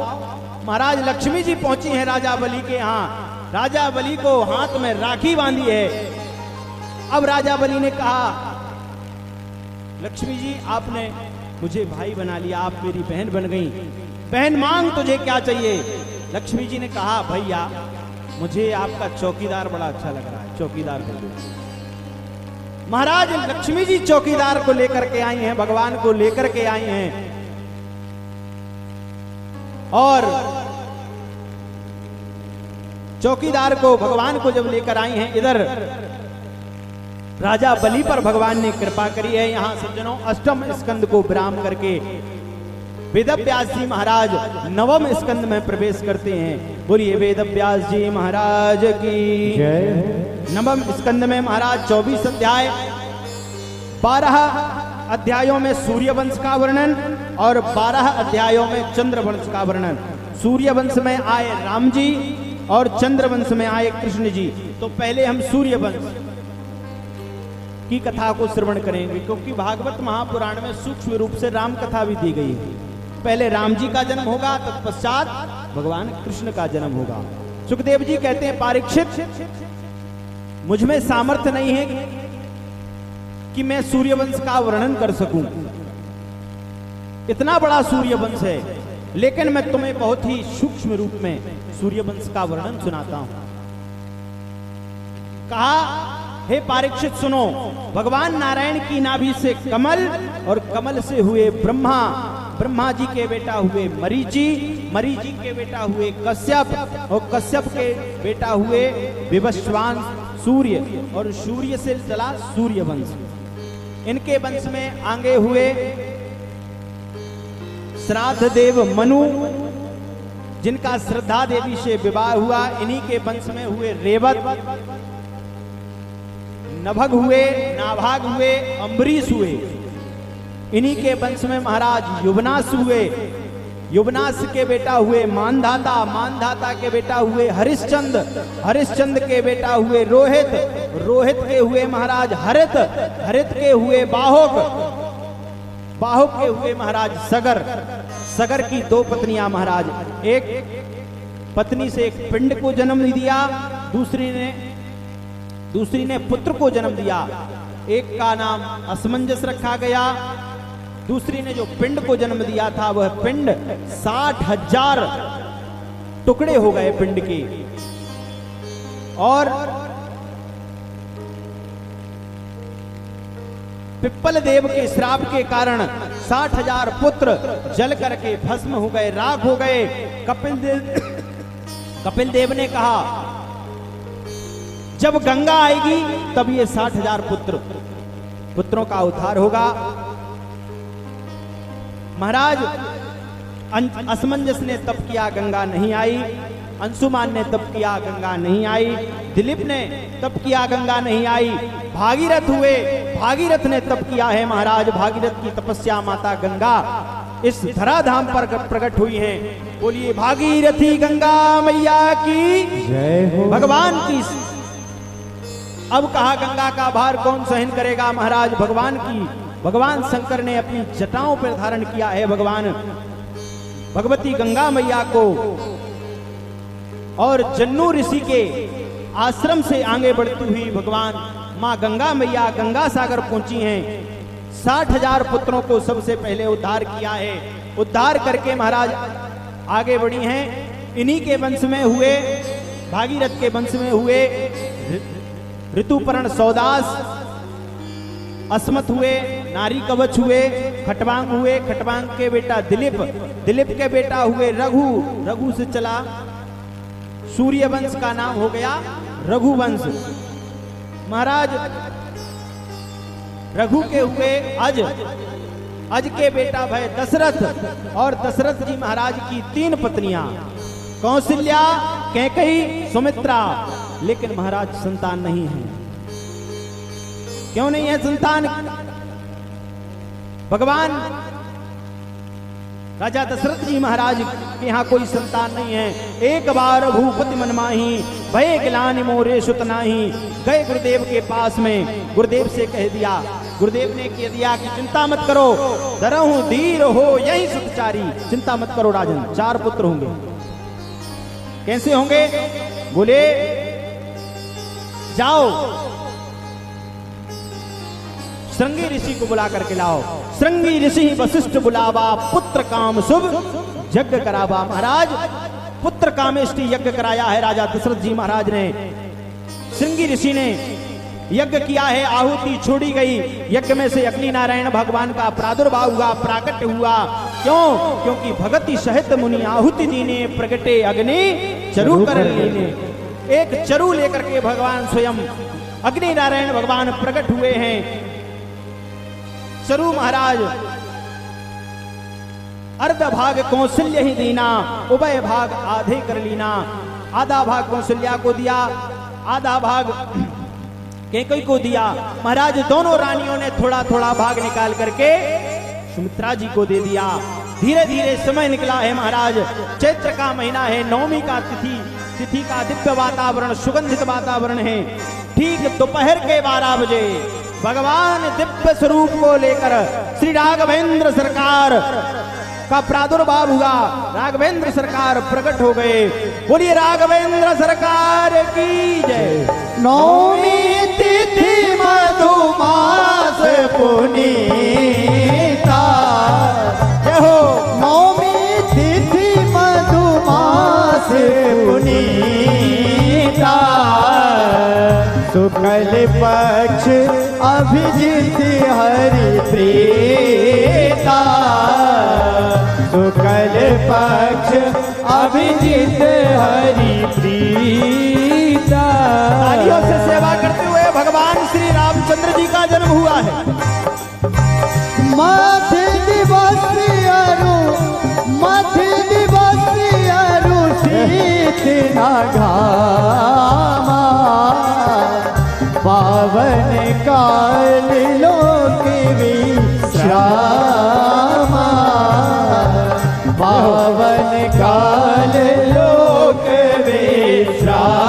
महाराज लक्ष्मी जी पहुंची हैं राजा बलि के यहाँ। राजा बलि को हाथ में राखी बांधी है। अब राजा बलि ने कहा लक्ष्मी जी आपने मुझे भाई बना लिया, आप मेरी बहन बन गई, बहन मांग तुझे क्या चाहिए? लक्ष्मी जी ने कहा भैया मुझे आपका चौकीदार बड़ा अच्छा लग रहा है, चौकीदार कर दो। महाराज लक्ष्मी जी चौकीदार को लेकर के आई हैं, भगवान को लेकर के आई हैं। और चौकीदार को भगवान को जब लेकर आई हैं, इधर राजा बलि पर भगवान ने कृपा करी है। यहां सज्जनों अष्टम स्कंद को विराम करके वेदव्यास जी महाराज नवम स्कंद में प्रवेश करते हैं। बोलिए वेदव्यास जी महाराज की जय। नवम स्कंद में महाराज 24 अध्याय, 12 अध्यायों में सूर्य वंश का वर्णन और 12 अध्यायों में चंद्र वंश का वर्णन। सूर्य वंश में आए राम जी और चंद्र वंश में आए कृष्ण जी। तो पहले हम सूर्य वंश की कथा को श्रवण करेंगे, क्योंकि भागवत महापुराण में सूक्ष्म रूप से राम कथा भी दी गई है। पहले राम जी का जन्म होगा, तत्पश्चात भगवान कृष्ण का जन्म होगा। सुखदेव जी कहते हैं परीक्षित मुझ में सामर्थ्य नहीं है कि मैं सूर्यवंश का वर्णन कर सकूं, इतना बड़ा सूर्यवंश है, लेकिन मैं तुम्हें बहुत ही सूक्ष्म रूप में सूर्यवंश का वर्णन सुनाता हूं। कहा हे परीक्षित सुनो, भगवान नारायण की नाभि से कमल और कमल से हुए ब्रह्मा, ब्रह्मा जी के बेटा हुए मरीचि, मरीचि के बेटा हुए कश्यप और कश्यप के बेटा हुए विवस्वान सूर्य, और सूर्य से चला सूर्य वंश। इनके वंश में आगे हुए श्राद्ध देव मनु, जिनका श्रद्धा देवी से विवाह हुआ। इन्हीं के वंश में हुए रेवत, नभग हुए, नाभाग हुए, अम्बरीश हुए। इन्हीं के वंश में महाराज युवनाश हुए। युवनाश के बेटा हुए मानधाता, मानधाता के बेटा हुए हरिश्चंद्र, हरिश्चंद्र के बेटा हुए रोहित, रोहित के हुए महाराज हरित, हरित के हुए बाहुक, बाहुक के हुए महाराज सगर, सगर की 2 पत्नियां महाराज। एक पत्नी से एक पिंड को जन्म दिया, दूसरी ने पुत्र को जन्म दिया। एक का नाम असमंजस रखा गया, दूसरी ने जो पिंड को जन्म दिया था वह पिंड 60,000 टुकड़े हो गए पिंड के। और पिप्पल देव के श्राप के कारण 60,000 पुत्र जल करके भस्म हो गए, राख हो गए। कपिल देव ने कहा जब गंगा आएगी तब ये 60,000 पुत्रों का उद्धार होगा। महाराज असमंजस ने तप किया, गंगा नहीं आई। अंशुमान ने तप किया, गंगा नहीं आई। दिलीप ने तप किया, गंगा नहीं आई। भागीरथ हुए, भागीरथ ने तप किया है महाराज। भागीरथ की तपस्या माता गंगा इस धराधाम पर प्रकट हुई हैं। बोलिए भागीरथी गंगा मैया की जय हो। भगवान की। अब कहा गंगा का भार कौन सहन करेगा महाराज? भगवान की, भगवान शंकर ने अपनी जटाओं पर धारण किया है भगवान भगवती गंगा मैया को। और जन्नू ऋषि के आश्रम से आगे बढ़ती हुई भगवान मां गंगा मैया गंगा सागर पहुंची हैं। 60,000 पुत्रों को सबसे पहले उद्धार किया है। उद्धार करके महाराज आगे बढ़ी हैं। इन्हीं के वंश में हुए, भागीरथ के वंश में हुए ऋतुपर्ण सौदास, अस्मत हुए, नारी कवच हुए, खटवांग हुए, खटवांग के बेटा दिलीप, दिलीप के बेटा हुए रघु, रघु से चला सूर्य वंश का नाम हो गया रघुवंश। महाराज रघु के हुए अज, अज के बेटा भय दशरथ, और दशरथ जी महाराज की 3 पत्नियां कौशल्या, कैकेयी, सुमित्रा। लेकिन महाराज संतान नहीं है। क्यों नहीं है संतान? भगवान राजा दशरथ जी महाराज के यहाँ कोई संतान नहीं है। एक बार भूपति मन माही, भय गिलानि मोरे सुत नाही। गए गुरुदेव के पास में, गुरुदेव से कह दिया, गुरुदेव ने कह दिया कि चिंता मत करो, दरहु धीर हो यही सुतचारी। चिंता मत करो राजन, 4 पुत्र होंगे। कैसे होंगे? बोले जाओ श्रृंगी ऋषि को बुला करके लाओ। श्रृंगी ऋषि वशिष्ठ बुलावा, पुत्र काम शुभ यज्ञ करावा। महाराज पुत्र कामेष्टि यज्ञ कराया है राजा दशरथ जी महाराज ने। श्रृंगी ऋषि ने यज्ञ किया है, आहुति छोड़ी गई। यज्ञ में से अग्नि नारायण भगवान का प्रादुर्भाव हुआ, प्राकट हुआ। क्यों? क्योंकि भगति सहित मुनि आहुति दीने, प्रगटे अग्नि चरु कर लीने। एक चरु लेकर के भगवान स्वयं अग्नि नारायण भगवान प्रकट हुए हैं। चरु महाराज अर्ध भाग कौशल्य ही दीना, उभय भाग आधे कर लीना। आधा भाग कौशल्या को दिया, आधा भाग कैकेयी को दिया। महाराज दोनों रानियों ने थोड़ा थोड़ा भाग निकाल करके सुमित्रा जी को दे दिया। धीरे धीरे समय निकला है महाराज। चैत्र का महीना है, नवमी का तिथि का दिव्य वातावरण, सुगंधित वातावरण है। ठीक दोपहर के 12 बजे भगवान दिव्य स्वरूप को लेकर श्री राघवेंद्र सरकार का प्रादुर्भाव हुआ। राघवेंद्र सरकार प्रकट हो गए। बोलिए राघवेंद्र सरकार की जय। नौमी तिथि मधुमास पुनीता, जय हो। नौमी तिथि मधुमास पुनीता, शुक्ल पक्ष अभिजित हरि प्रीता, शुक्ल पक्ष अभिजित हरि प्रीता। तालियों से सेवा करते हुए भगवान श्री रामचंद्र जी का जन्म हुआ है। मध्य दिवस अरु शीत न घामा, पावन काल लोक विश्रामा, पावन काल लोक विश्रामा।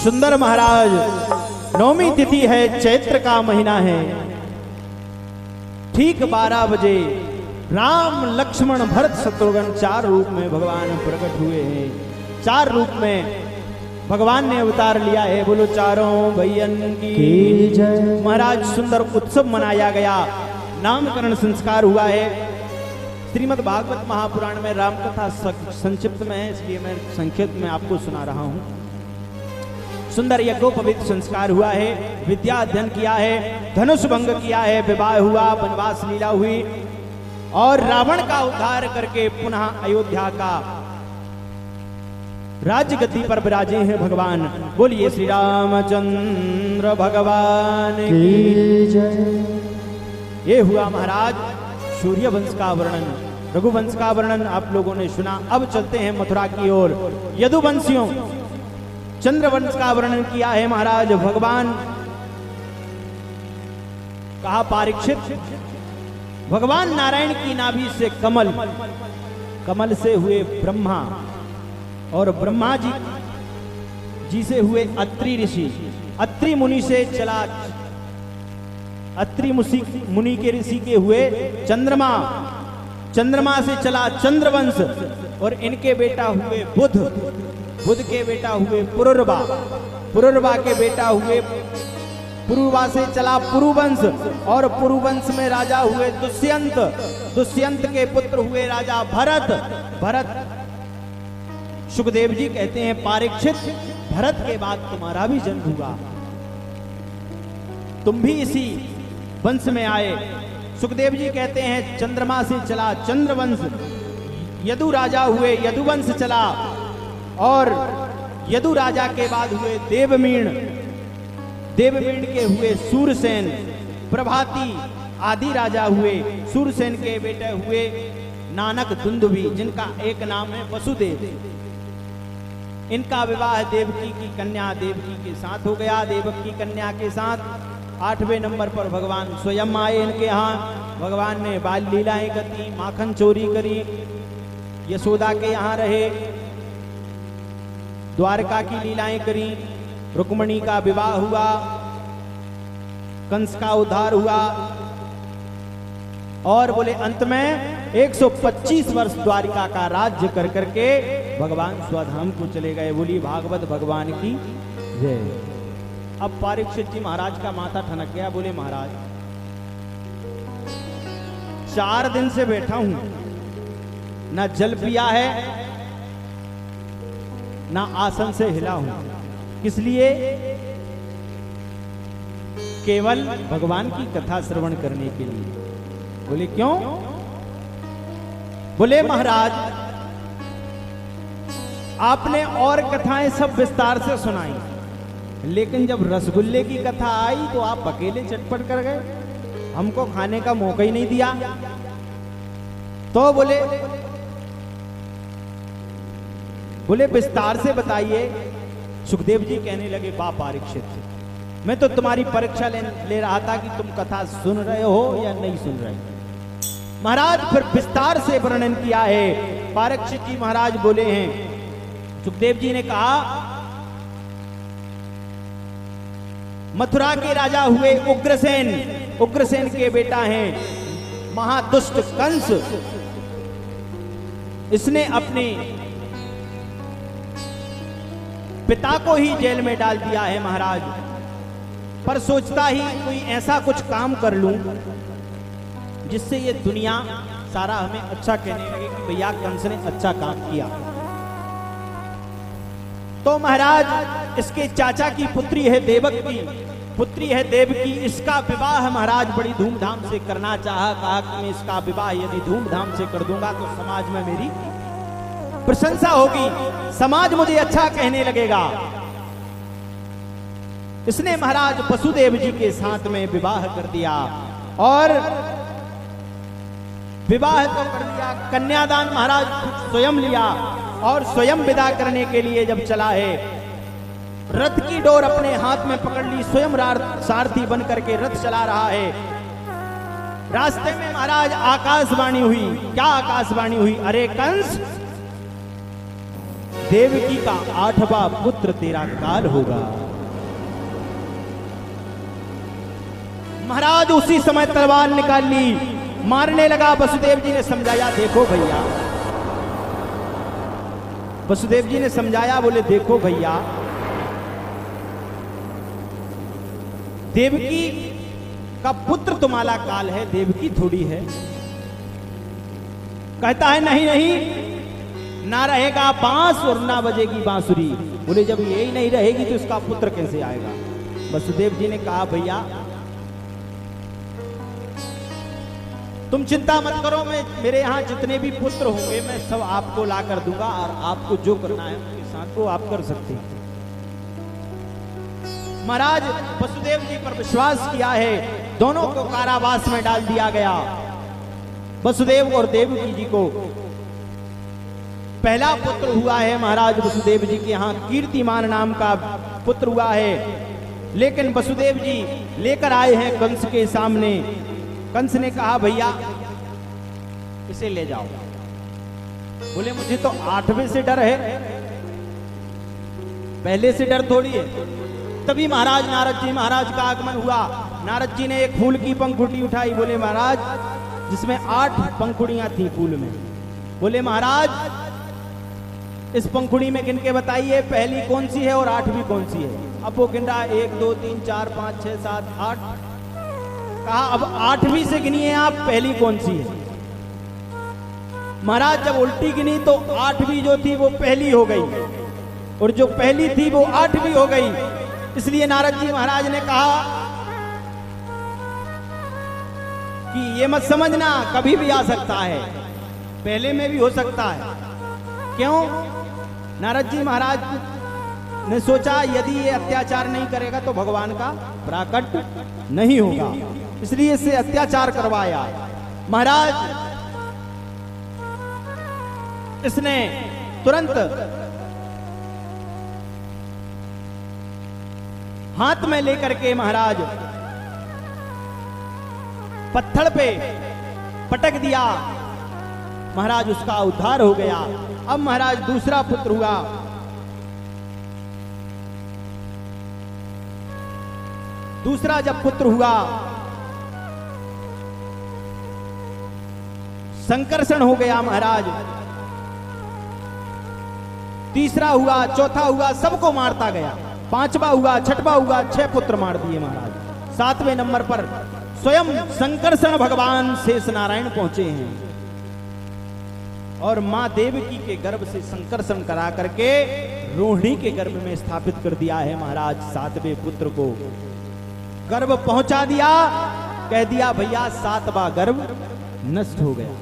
सुंदर महाराज, नौमी तिथि है, चैत्र का महीना है। ठीक 12 बजे राम लक्ष्मण भरत शत्रुघ्न 4 रूप में भगवान प्रकट हुए हैं। 4 रूप में भगवान ने अवतार लिया है। बोलो चारों भैयन की जय। महाराज सुंदर उत्सव मनाया गया, नामकरण संस्कार हुआ है। श्रीमद् भागवत महापुराण में रामकथा संक्षिप्त में है, इसलिए मैं संक्षिप्त में आपको सुना रहा हूं। सुंदर यज्ञोपवीत संस्कार हुआ है, विद्या अध्ययन किया है, धनुष भंग किया है, विवाह हुआ, वनवास लीला हुई और रावण का उद्धार करके पुनः अयोध्या का राज्य गद्दी पर विराजे हैं भगवान। बोलिए श्री रामचंद्र भगवान की जय। ये हुआ महाराज सूर्य वंश का वर्णन, रघुवंश का वर्णन आप लोगों ने सुना। अब चलते हैं मथुरा की ओर। यदुवंशियों चंद्रवंश का वर्णन किया है महाराज भगवान। कहा परीक्षित, भगवान नारायण की नाभि से कमल, कमल से हुए ब्रह्मा और ब्रह्मा जी से हुए अत्रि ऋषि, अत्रि मुनि से चला, अत्रि मुनि के ऋषि के हुए चंद्रमा, चंद्रमा से चला चंद्रवंश और इनके बेटा हुए बुध, बुध के बेटा हुए पुरुरवा, पुरुरवा के बेटा हुए, पुरुरवा से चला पुरुवंश और पुरुवंश में राजा हुए दुष्यंत, दुष्यंत के पुत्र हुए राजा भरत, भरत। सुखदेव जी कहते हैं परीक्षित, भरत के बाद तुम्हारा भी जन्म हुआ, तुम भी इसी वंश में आए। सुखदेव जी कहते हैं चंद्रमा से चला चंद्रवंश, यदु राजा हुए, यदुवंश चला और यदु राजा के बाद हुए देवमीण, देववीण के हुए सूरसेन, प्रभाती आदि राजा हुए, सूरसेन के बेटे हुए नानक दुंदुभी, जिनका एक नाम है वसुदेव। इनका विवाह देवकी की कन्या देवकी के साथ हो गया। देवकी की कन्या के साथ 8वें नंबर पर भगवान स्वयं आए इनके यहाँ। भगवान ने बाल लीलाएं की, माखन चोरी करी, यशोदा के यहाँ रहे, द्वारका की लीलाएं करी, रुक्मणी का विवाह हुआ, कंस का उद्धार हुआ और बोले अंत में 125 वर्ष द्वारिका का राज्य कर करके भगवान स्वधाम को चले गए। बोली भागवत भगवान की जय। अब परीक्षित जी महाराज का माथा ठनक गया। बोले महाराज 4 दिन से बैठा हूं, ना जल पिया है ना आसन से हिला हूं। किस लिए? केवल भगवान की कथा श्रवण करने के लिए। बोले क्यों? बोले महाराज आपने और कथाएं सब विस्तार से सुनाई, लेकिन जब रसगुल्ले की कथा आई तो आप अकेले चटपट कर गए, हमको खाने का मौका ही नहीं दिया। तो बोले विस्तार से बताइए। सुखदेव जी कहने लगे बाप परीक्षित, मैं तो तुम्हारी परीक्षा ले रहा था कि तुम कथा सुन रहे हो या नहीं सुन रहे। महाराज फिर विस्तार से वर्णन किया है। परीक्षित जी महाराज बोले हैं, सुखदेव जी ने कहा मथुरा के राजा हुए उग्रसेन, उग्रसेन के बेटा हैं महादुष्ट कंस। इसने अपने पिता को ही जेल में डाल दिया है महाराज, पर सोचता ही कोई ऐसा कुछ काम कर लूं जिससे ये दुनिया सारा हमें अच्छा कहने लगे कि भैया कंस ने अच्छा काम किया। तो महाराज इसके चाचा की पुत्री है देवकी, पुत्री है देवकी, इसका विवाह महाराज बड़ी धूमधाम से करना चाहा। कहा कि मैं इसका विवाह यदि धूमधाम से कर दूंगा तो समाज में मेरी प्रशंसा होगी, समाज मुझे अच्छा कहने लगेगा। इसने महाराज वसुदेव जी के साथ में विवाह कर दिया और विवाह तो कर दिया, कन्यादान महाराज स्वयं लिया और स्वयं विदा करने के लिए जब चला है, रथ की डोर अपने हाथ में पकड़ ली, स्वयं सारथी बन करके रथ चला रहा है। रास्ते में महाराज आकाशवाणी हुई। क्या आकाशवाणी हुई? अरे कंस, देवकी का 8वां पुत्र तेरा काल होगा। महाराज उसी समय तलवार निकाल ली, मारने लगा। वसुदेव जी ने समझाया, देखो भैया, वसुदेव जी ने समझाया, बोले देखो भैया, देवकी का पुत्र तुम्हारा काल है, देवकी थोड़ी है। कहता है नहीं नहीं, ना रहेगा बांस और ना बजेगी बांसुरी। बोले जब यही नहीं रहेगी तो इसका पुत्र कैसे आएगा? वसुदेव जी ने कहा भैया तुम चिंता मत करो, मैं मेरे यहाँ जितने भी पुत्र होंगे मैं सब आपको ला कर दूंगा और आपको जो करना है उनके साथ वो आप कर सकते हैं। महाराज वसुदेव जी पर विश्वास किया है, दोनों को कारावास में डाल दिया गया। वसुदेव और देवकी जी को पहला पुत्र हुआ है महाराज वसुदेव जी के यहाँ, कीर्तिमान नाम का पुत्र हुआ है। लेकिन वसुदेव जी लेकर आए हैं कंस के सामने। कंस ने कहा भैया इसे ले जाओ। बोले मुझे तो 8वें से डर है, पहले से डर थोड़ी है। तभी महाराज नारद जी महाराज का आगमन हुआ। नारद जी ने एक फूल की पंखुड़ी उठाई। बोले महाराज, जिसमें 8 पंखुड़ियां थी फूल में। बोले महाराज इस पंखुड़ी में गिन के बताइए पहली कौन सी है और 8वीं कौन सी है। अब वो गिन रहा, 1 2 3 4 5 6 7 8। कहा अब 8वीं से गिनिए आप, पहली कौन सी है। महाराज जब उल्टी गिनी तो 8वीं जो थी वो पहली हो गई और जो पहली थी वो 8वीं हो गई। इसलिए नारद जी महाराज ने कहा कि ये मत समझना कभी भी आ सकता है, पहले में भी हो सकता है। क्यों? नारद जी महाराज ने सोचा यदि ये अत्याचार नहीं करेगा तो भगवान का प्राकट नहीं होगा, इसलिए इससे अत्याचार करवाया। महाराज इसने तुरंत हाथ में लेकर के महाराज पत्थर पे पटक दिया। महाराज उसका उद्धार हो गया। अब महाराज दूसरा पुत्र हुआ। दूसरा जब पुत्र हुआ संकर्षण हो गया महाराज। तीसरा हुआ, चौथा हुआ, सबको मारता गया। पांचवा हुआ, छठवा हुआ, 6 पुत्र मार दिए महाराज। 7वें नंबर पर स्वयं संकर्षण भगवान शेष नारायण पहुंचे हैं और मां देवकी के गर्भ से संकर्षण करा करके रोहिणी के गर्भ में स्थापित कर दिया है महाराज। 7वें पुत्र को गर्भ पहुंचा दिया, कह दिया भैया 7वां गर्भ नष्ट हो गया।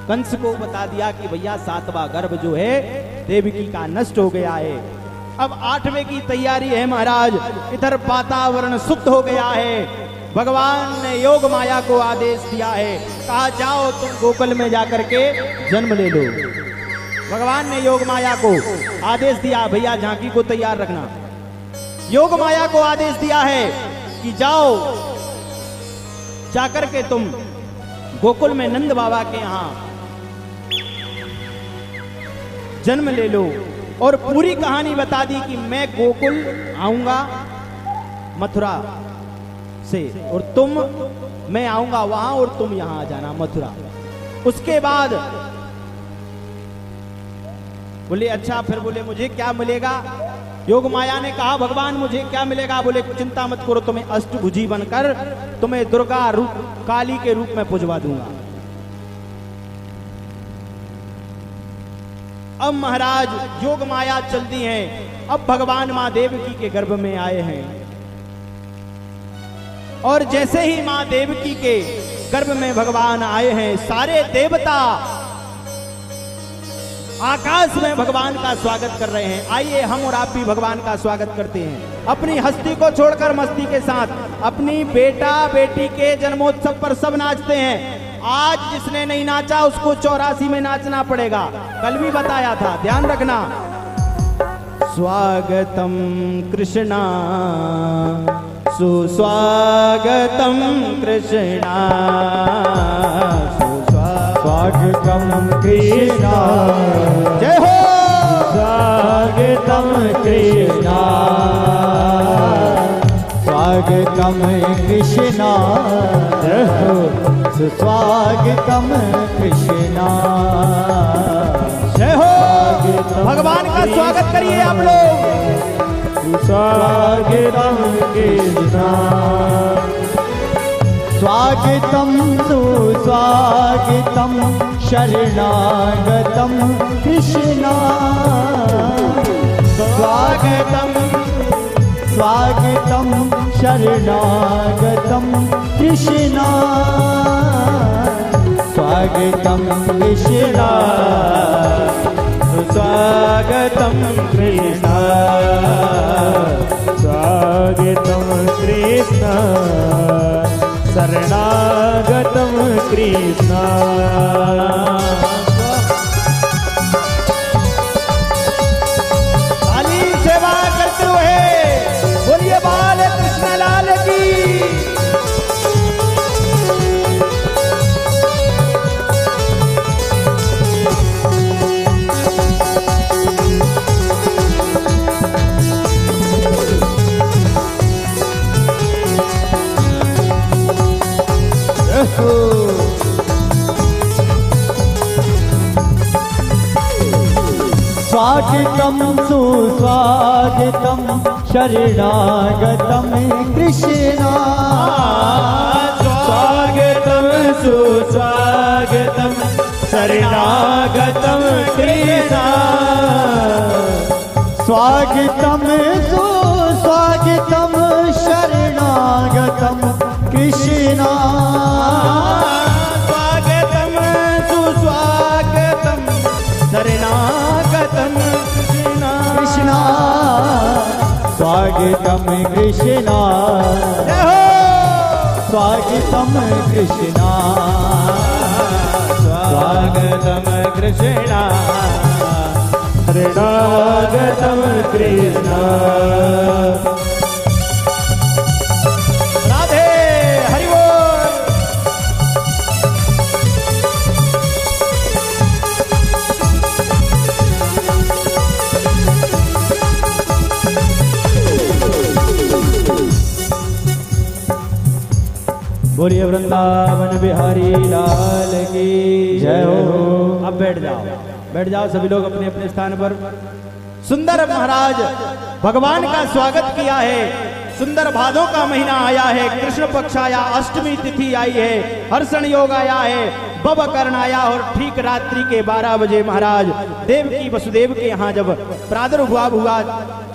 कंस को बता दिया कि भैया 7वां गर्भ जो है देवकी का नष्ट हो गया है। अब 8वें की तैयारी है महाराज। इधर वातावरण शुद्ध हो गया है। भगवान ने योग माया को आदेश दिया है, कहा जाओ तुम गोकुल में जाकर के जन्म ले लो। भगवान ने योग माया को आदेश दिया, भैया झांकी को तैयार रखना। योग माया को आदेश दिया है कि जाओ जाकर के तुम गोकुल में नंद बाबा के यहां जन्म ले लो। और पूरी कहानी बता दी कि मैं गोकुल आऊंगा मथुरा से और तुम, मैं आऊंगा वहां और तुम यहां आ जाना मथुरा। उसके बाद बोले अच्छा, फिर बोले मुझे क्या मिलेगा? योग माया ने कहा भगवान मुझे क्या मिलेगा? बोले चिंता मत करो, तुम्हें अष्टभुजी बनकर तुम्हें दुर्गा रूप काली के रूप में पुजवा दूंगा। अब महाराज योग माया चलती हैं। अब भगवान मां देवकी के गर्भ में आए हैं और जैसे ही मां देवकी के गर्भ में भगवान आए हैं, सारे देवता आकाश में भगवान का स्वागत कर रहे हैं। आइए हम और आप भी भगवान का स्वागत करते हैं। अपनी हस्ती को छोड़कर मस्ती के साथ अपनी बेटा बेटी के जन्मोत्सव पर सब नाचते हैं। आज जिसने नहीं नाचा उसको 84 में नाचना पड़ेगा, कल भी बताया था, ध्यान रखना। स्वागतम कृष्णा सुस्वागतम कृष्णा स्वागतम कृष्णा, जय हो। स्वागतम कृष्णा, स्वागतम कृष्णा, जय हो। सुस्वागतम कृष्णा, जय हो। भगवान का स्वागत करिए आप लोग। स्वागतम कृष्णा, स्वागतम सुस्वागतम शरणागतम कृष्णा, स्वागतम स्वागतम शरणागतम कृष्णा, स्वागतम कृष्णा, स्वागतम कृष्णा, स्वागतम कृष्णा, शरणागतम कृष्णा। काली सेवा करते हुए बोलिए बाल कृष्ण लाल की। स्वागतम सुस्वागतम शरणागतम कृष्णा, स्वागतम सुस्वागतम शरणागतम कृष्णा, स्वागतम सुस्वागतम शरणागतम कृष्णा, स्वागतम सुस्वागतम शरणागतम कृष्णा। कृष्णा, कृष्णा स्वागतम कृष्णा स्वागतम कृष्णा शरणागतम कृष्णा। राधे हरि बोल। बोलिए वृंदावन बिहारी लाल की जय हो। अब बैठ जाओ सभी लोग अपने अपने स्थान पर। सुंदर महाराज भगवान का स्वागत किया है। सुंदर भादों का महीना आया है, कृष्ण पक्ष आया, अष्टमी तिथि आई है, हर्षण योग आया है, बब कर्ण आया और ठीक रात्रि के 12 बजे महाराज देवकी वसुदेव के यहाँ जब प्रादुर्भाव हुआ,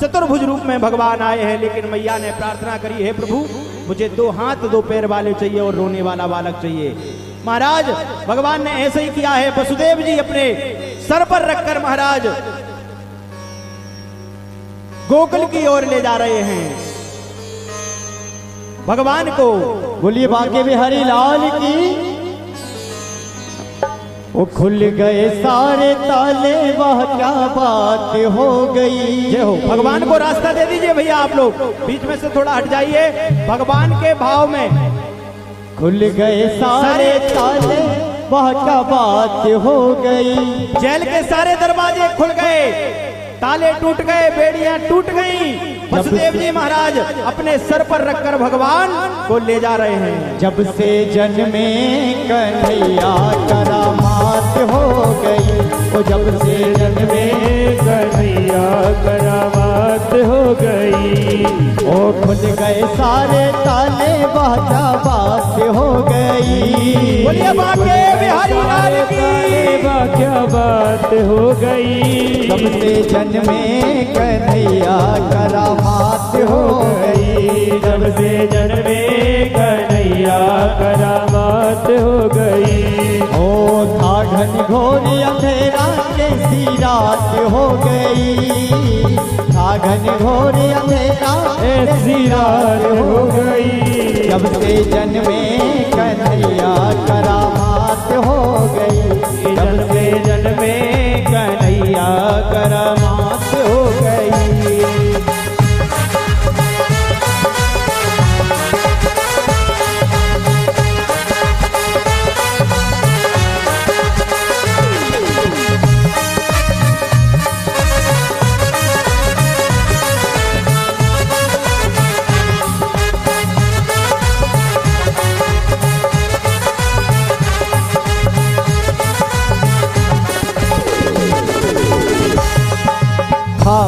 चतुर्भुज रूप में भगवान आए हैं। लेकिन मैया ने प्रार्थना करी, है प्रभु मुझे 2 हाथ 2 पैर वाले चाहिए और रोने वाला बालक चाहिए। महाराज भगवान ने ऐसे ही किया है। वसुदेव जी अपने सर पर रखकर महाराज गोकुल की ओर ले जा रहे हैं भगवान को। बोलिए बांके बिहारी लाल की। वो खुल गए सारे ताले, वह क्या बात हो गई। जय हो। भगवान को रास्ता दे दीजिए भैया, आप लोग बीच में से थोड़ा हट जाइए। भगवान के भाव में खुल गए सारे ताले, वह क्या बात हो गई। जेल के सारे दरवाजे खुल गए, ताले टूट गए, बेड़ियां टूट गईं। वसुदेव जी महाराज अपने सर पर रखकर भगवान को ले जा रहे हैं। जब से जन्मे कन्हैया करामात हो गई, वो जब से जन्मे कन्हैया करामात हो गई। ओ खुल गए सारे ताले, वह क्या बात हो गई। बोलिए बांके बिहारी लाल की। क्या बात हो गई। जब से जन्मे कन्हैया करामात हो गई। जब से जन्मे कन्हैया करामात हो गई। ओ था घनघोर अंधेरा, कैसी रात हो गई। था घनघोर अंधेरा, ऐसी रात हो गई। जब से जन्मे कन्हैया करामात हो गई। जब से जन्मे कन्हैया करामात हो गई।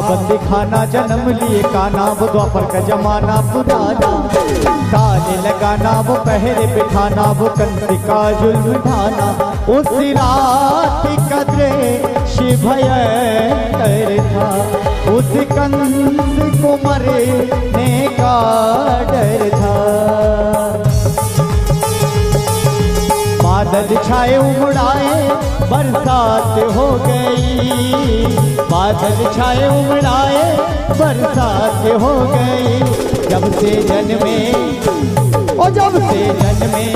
बंदी खाना जन्म लिए काना, वो द्वापर का जमाना पुराना। ताले लगाना वो पहरे बिठाना, वो कंस का जुल्म ढाना। उस रात कदरे शिव भयंकर था, उस कंस को मरने का डर था। बादल छाए उमड़ाए, बरसात हो गई। बादल छाए उमड़ाए, बरसात हो गई। जब से जन्मे ओ जब से जन्मे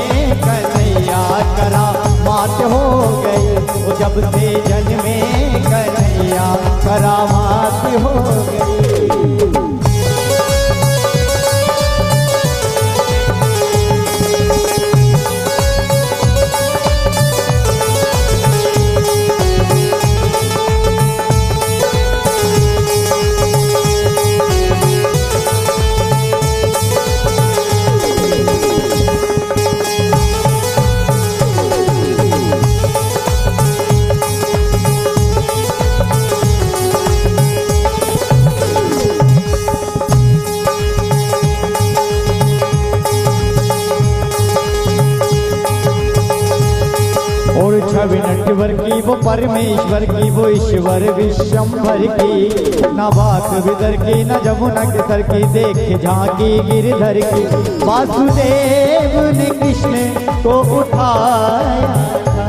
कन्हैया करामात हो गई। ओ जब से जन्मे कन्हैया करामात हो गई। नटवर की वो परमेश्वर की, वो ईश्वर विश्वम्भर की। न बात विदर की, न जमुना के सर की, देख झांकी गिरधर की। वासुदेव ने कृष्ण को उठाया था,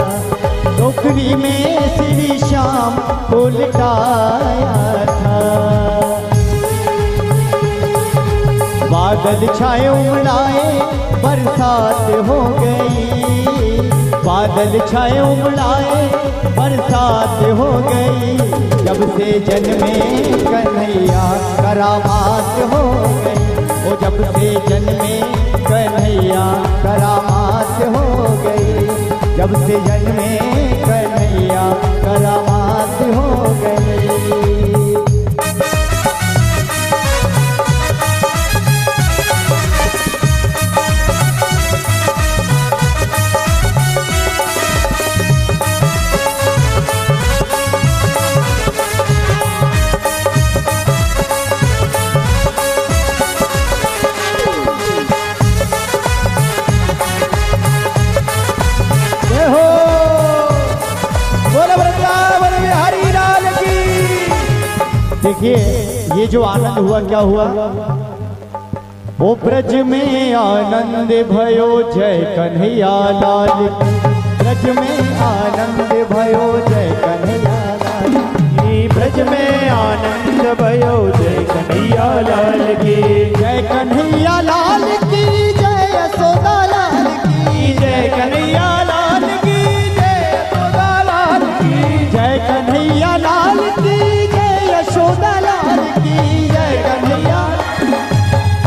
टोकरी में श्री श्याम को लिटाया था। बादल छाए उमड़ाए बरसात हो गई, बादल छाए उमड़ाए बरसात हो गई, जब से जन्मे कन्हैया करामात हो गई, ओ जब से जन्मे कन्हैया करामात हो गई, जब से जन्मे कन्हैया करामात हो गई। देखिए ये जो आनंद हुआ क्या हुआ, ओ ब्रज में आनंद भयो जय कन्हैया लाल की, ब्रज में आनंद भयो जय कन्हैया लाल की, ब्रज में आनंद भयो जय कन्हैया लाल की, जय कन्हैया लाल की, जय यशोदा लाल की, जय कन्हैया लाल की, जय यशोदा लाल की, जय कन्हैया लाल की, जय यशोदा लाल की, जय कन्हैया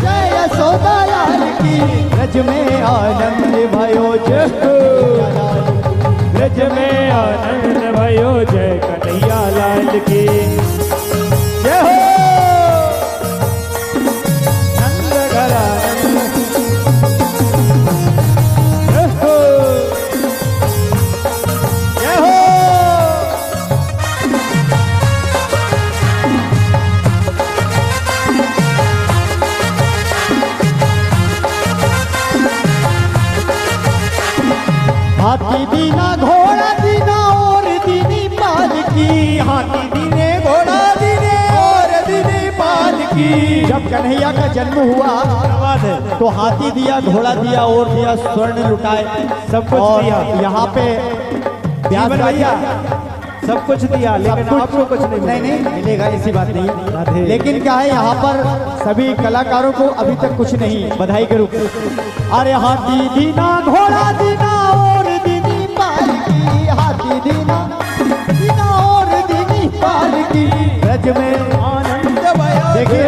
जय यशोदा लाल की, ब्रज में आनंद भयो जय कन्हैया लाल की, ब्रज में आनंद भयो जय कन्हैया लाल की, जय हो नंद घर आनंद, जय हो जय हो। हाथी दीना घोड़ा दीना और दीनी पालकी, हाथी दीने घोड़ा दीने और दीने पालकी, जब कन्हैया का जन्म हुआ तो हाथी दिया, घोड़ा दिया और दिया, स्वर्ण लुटाए, सब कुछ और दिया। यहाँ पे ब्यास जीवन भैया सब कुछ दिया, लेकिन आपको कुछ नहीं मिला। नहीं मिलेगा, ऐसी बात राधे। नहीं। लेकिन क्या है यहाँ पर सभी कलाकारों को अभी तक कुछ नहीं, बधाई के रूप में। अरे हाथी दीना घोड़ा दीना और दीनी पालकी, हाथी दीना दीना और दीनी पालकी, ब्रज में आनंद भयो, देखिए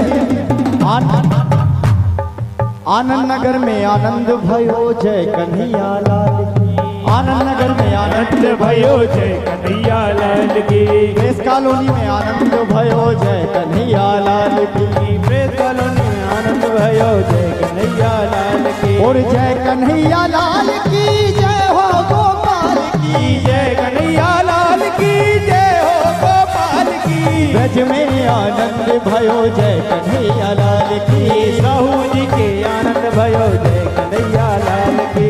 आनंद नगर में आनंद भयो जय कन्हैया लाल की, आनंद नगर में आनंद भयो जय कन्हैया लाल की, प्रेस कॉलोनी में आनंद भयो जय कन्हैया लाल की, प्रेस कॉलोनी में आनंद भयो जय कन्हैया लाल की, और जय कन्हैया लाल की, जय हो गोपाल की, जय कन्हैया लाल की, जय हो गोपाल की, ब्रज में आनंद भयो जय कन्हैया लाल की, साहू जी के आनंद भयो जय कन्हैया लाल की,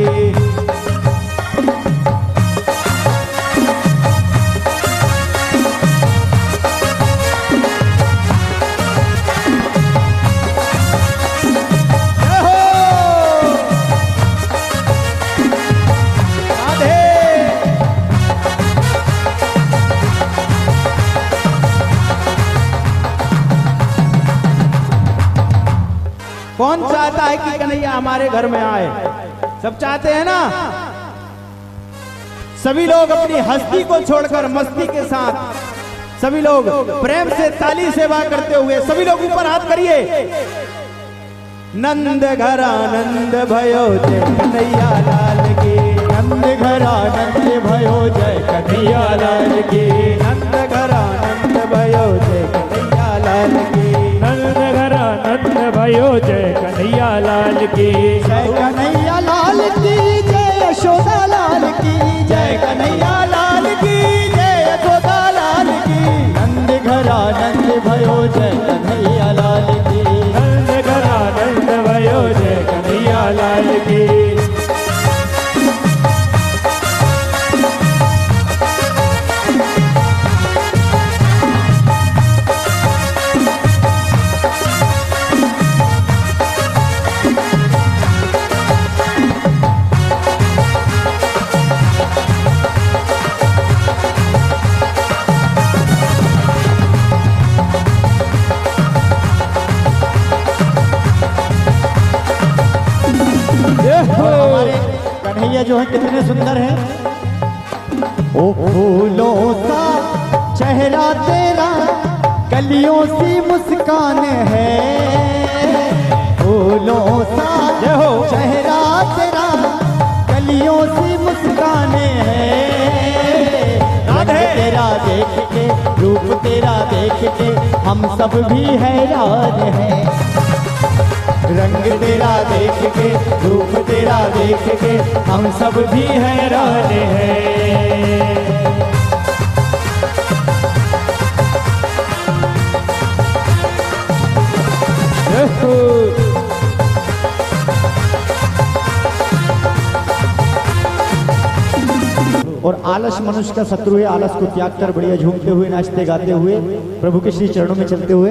कौन चाहता है कि कन्हैया हमारे घर में आए? सब चाहते हैं ना। सभी लोग अपनी हस्ती को छोड़कर मस्ती के साथ सभी लोग प्रेम से ताली सेवा करते हुए सभी लोग ऊपर हाथ करिए। नंद घर आनंद भयो जय कन्हैया लाल की, नंद घर आनंद भयो जय कन्हैया लाल की, नंद घर आनंद भयो जय कन्हैया लाल की, नंद घर आनंद भयो जय कन्हैया लाल की, जय कन्हैया लाल की, जय यशोदा लाल की, जय कन्हैया लाल की, जय यशोदा लाल की, नंद घर आनंद भयो जय कन्हैया लाल की, नंद घर आनंद भयो जय कन्हैया लाल की, जो है कितने सुंदर हैं। ओ फूलों सा चेहरा तेरा, कलियों सी मुस्कान है। फूलों सा चेहरा तेरा, कलियों सी मुस्कान है। रंग तेरा देख के, रूप तेरा देख के हम सब भी हैरान हैं। रंग तेरा देख के, रूप तेरा देख के हम सब भी हैरान हैं। और आलस मनुष्य का शत्रु है। आलस को त्याग कर बढ़िया झूमते हुए, नाचते गाते हुए, प्रभु के श्री चरणों में चलते हुए।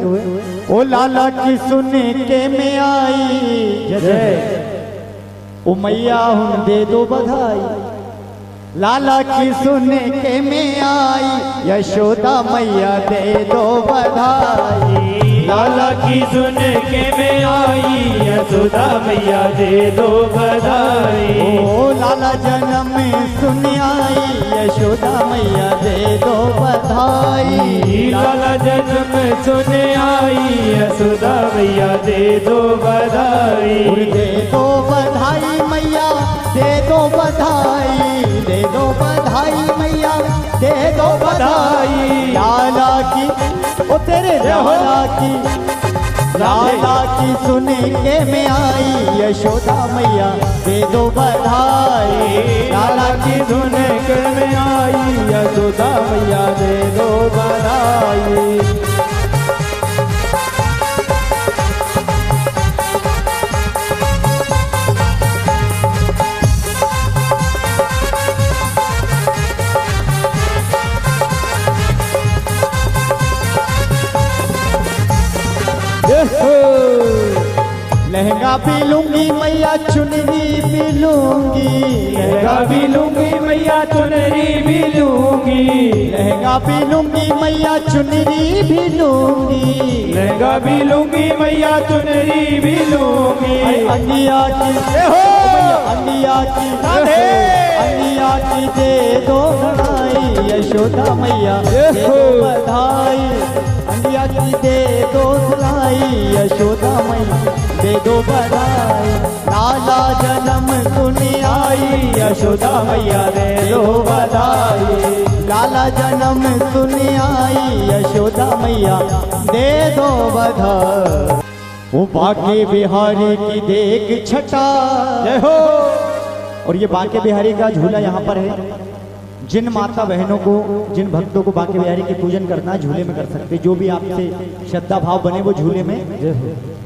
ओ लाला की सुन के में आई जय, ओ मैया हुन दे दो बधाई। लाला की सुन के में आई, यशोदा मैया दे दो बधाई। लाला की सुन के में आई, यशोदा मैया दे दो बधाई। ओ लाला जन्म सुन आई, यशोदा मैया दे दो बधाई। लाला जन्म सुन आई, यशोदा मैया दे दो बधाई। दे दो बधाई मैया, दे दो बधाई, दे दो बधाई मैया, दे दो बधाई। लाला की ओ तेरे लाला की, लाला की सुन के में आई, यशोदा मैया दे दो बधाई। लाला की सुन के में आई, यशोदा मैया दे दो बधाई। लहंगा भी लूंगी मैया, चुनरी भी लूंगी। लहंगा भी लूंगी मैया, चुनरी भी लूंगी। लहंगा भी लूंगी मैया, चुनरी भी लूंगी। लहंगा भी लूंगी मैया, चुनरी भी लूंगी। अंडिया की अंडिया की अंडिया की दे दो बधाई, यशोदा मैया दे दो बधाई। अंडिया की दे दो बधाई, यशोदा मैया दे दो बधाई। लाला जन्म सुन आई, यशोदा मैया दे दो बधाई। लाला जन्म सुन आई, यशोदा मैया दे दो बधाई। वो बाके बिहारी की देख छटा जय हो। और ये बाके बिहारी का झूला यहाँ पर है। जिन माता बहनों को, जिन भक्तों को बाके बिहारी के पूजन करना है, झूले में कर सकते। जो भी आपसे श्रद्धा भाव बने वो झूले में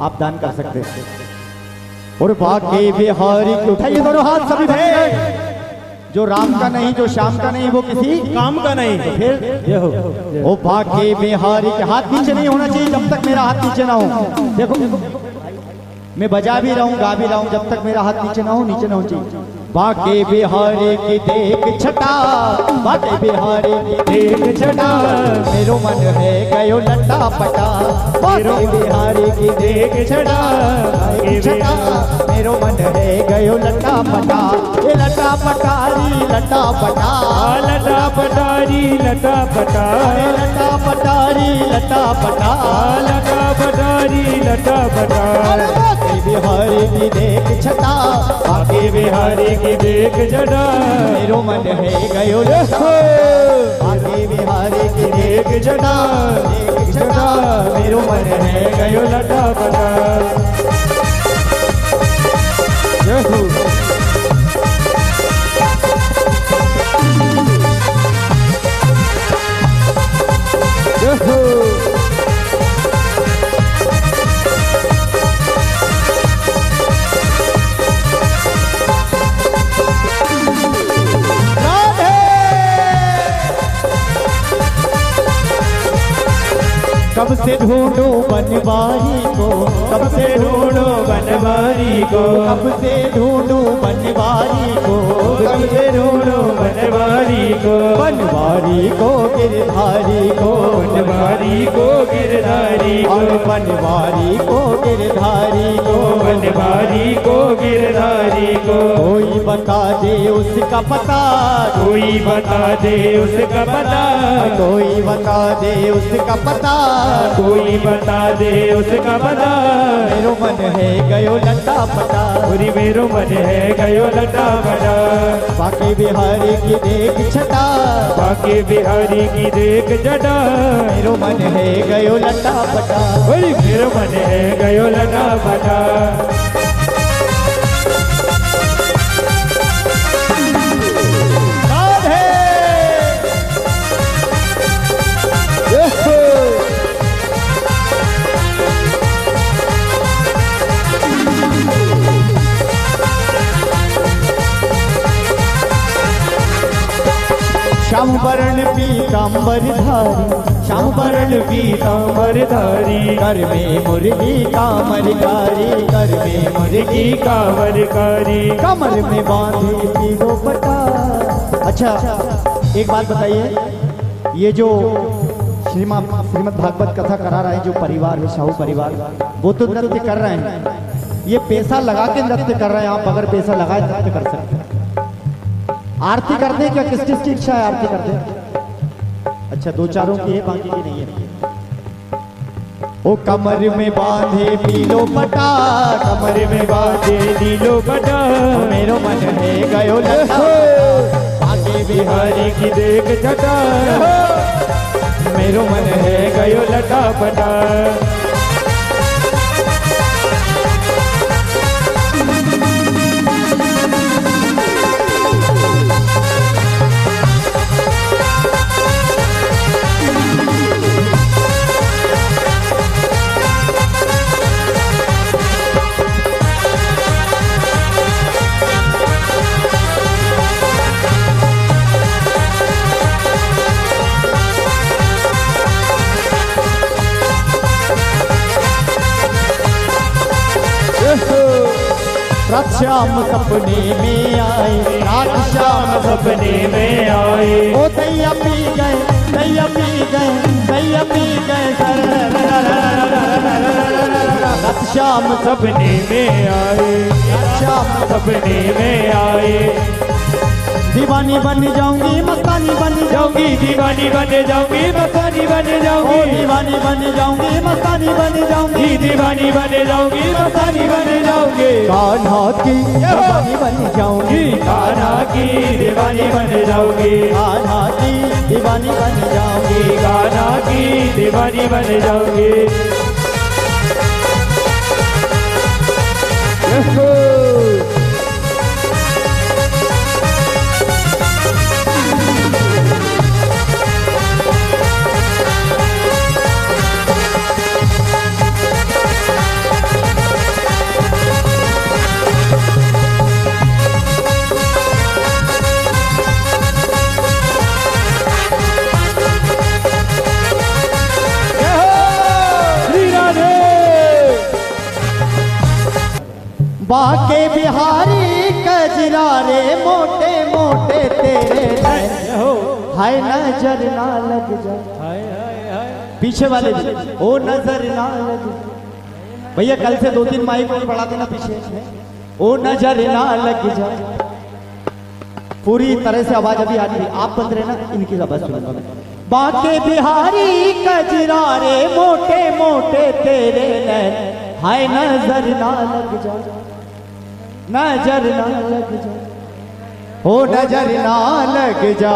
आप दान कर सकते हैं। और बाके बिहारी के उठाइए दोनों हाथ सभी भक्त। जो राम का नहीं, जो श्याम का नहीं, वो किसी काम का नहीं। तो फिर ये हो। ओ बाके बिहारी के हाथ नीचे नहीं होना चाहिए जब तक मेरा हाथ नीचे ना हो। देखो मैं बजा भी रहा हूँ, गा भी रहा हूँ, जब तक मेरा हाथ नीचे ना हो, नीचे ना हो चाहिए। बाके बिहारी की देख छटा, बाके बिहारी की देख छटा, मेरो मन है गयो लट्टा पटा। बाके बिहारी की देख छटा, मेरो मन है गयो लट्टा पटा। ये लट्टा पटारी लट्टा पटा, लटा पटारी लटा पटा, लट्टा पटारी लट्टा पटा, लटा पटारी लटा पटा। बाके बिहारी की देख छटा, बाके बिहारी की देख जटा, मेरो मन है गयो बाके बिहारी की देख जटा, देख छटा, मेरो मन है गयो लटा पटा। कब से ढूंढो बनवारी को, कब से ढूंढो बनवारी को, कब से ढूंढो बनवारी को, कब से ढूंढो बनवारी को। बनवारी को गिरधारी को, बनवारी को गिरधारी को, और बनवारी को गिरधारी को, बनवारी को गिरधारी को। कोई बता दे उसका पता, कोई बता दे उसका पता, कोई बता दे उसका पता, कोई बता दे उसका पता। मेरो मन है गयो लटा पटा, पूरी मेरो मन है गयो लटा बटा। बाकी बिहारी की देख छटा, बाकी बिहारी की देख जटा। मेरो मन है गयो लटा पटा, पूरी मेरो मन है गयो लटा बटा। श्याम वर्ण पीताम्बर धारी, श्याम वर्ण पीताम्बर धारी, कर में मुर्गी कामरकारी, कर में मुर्गी कामरकारी, कमर में बांधे पीरो पटा। अच्छा एक बात बताइए, ये जो श्रीमद भागवत कथा करा रहा है जो परिवार है, साहू परिवार, वो तो नृत्य कर रहे हैं, ये पैसा लगा के नृत्य कर रहे हैं। आप अगर पैसा लगाए नृत्य कर सकते हैं। आरती कर दे क्या? किस किस की इच्छा है आरती कर दे? अच्छा दो चारों की है, बाकी की नहीं है। ओ कमर में बांधे पीलो पटा, कमर में बांधे नीलो बटा। मेरो मन है गयो लटा, बाकी बिहारी की देख जटा। मेरो मन है गयो लटा बटा। रात श्याम सपने में आए, रात श्याम सपने में आए। ओ दैया पी गए, दैया पी गए, दैया पी गए। रात श्याम सपने में आए, श्याम सपने में आए। दीवानी बन जाऊंगी, मस्तानी बन जाऊंगी, दीवानी बन जाऊंगी, मस्तानी बन जाऊंगी। दीवानी बन जाऊंगी, मस्तानी बन जाऊंगी, दीवानी बन जाऊंगी, मस्तानी बन जाऊंगी। कान्हा की दीवानी बन जाऊंगी, कान्हा की दीवानी बन जाऊंगी, कान्हा की दीवानी बन जाऊंगी, कान्हा की दीवानी बन जाऊंगी। बाके बिहारी कजरारे मोटे मोटे तेरे हाय नजर ना लग जाए। पीछे वाले भी ओ नजर ना लग जाए। भैया कल से 2-3 माइक और बढ़ा देना पीछे। ओ नजर ना लग जाए। पूरी तरह से आवाज अभी आ रही है, आप बंद रहे ना, इनकी आवाज सुनूंगा मैं। बाके बिहारी कजरारे मोटे मोटे तेरे नैन हाय नजर ना लग जाए, नजर ना लग जा, हो नजर ना लग जा।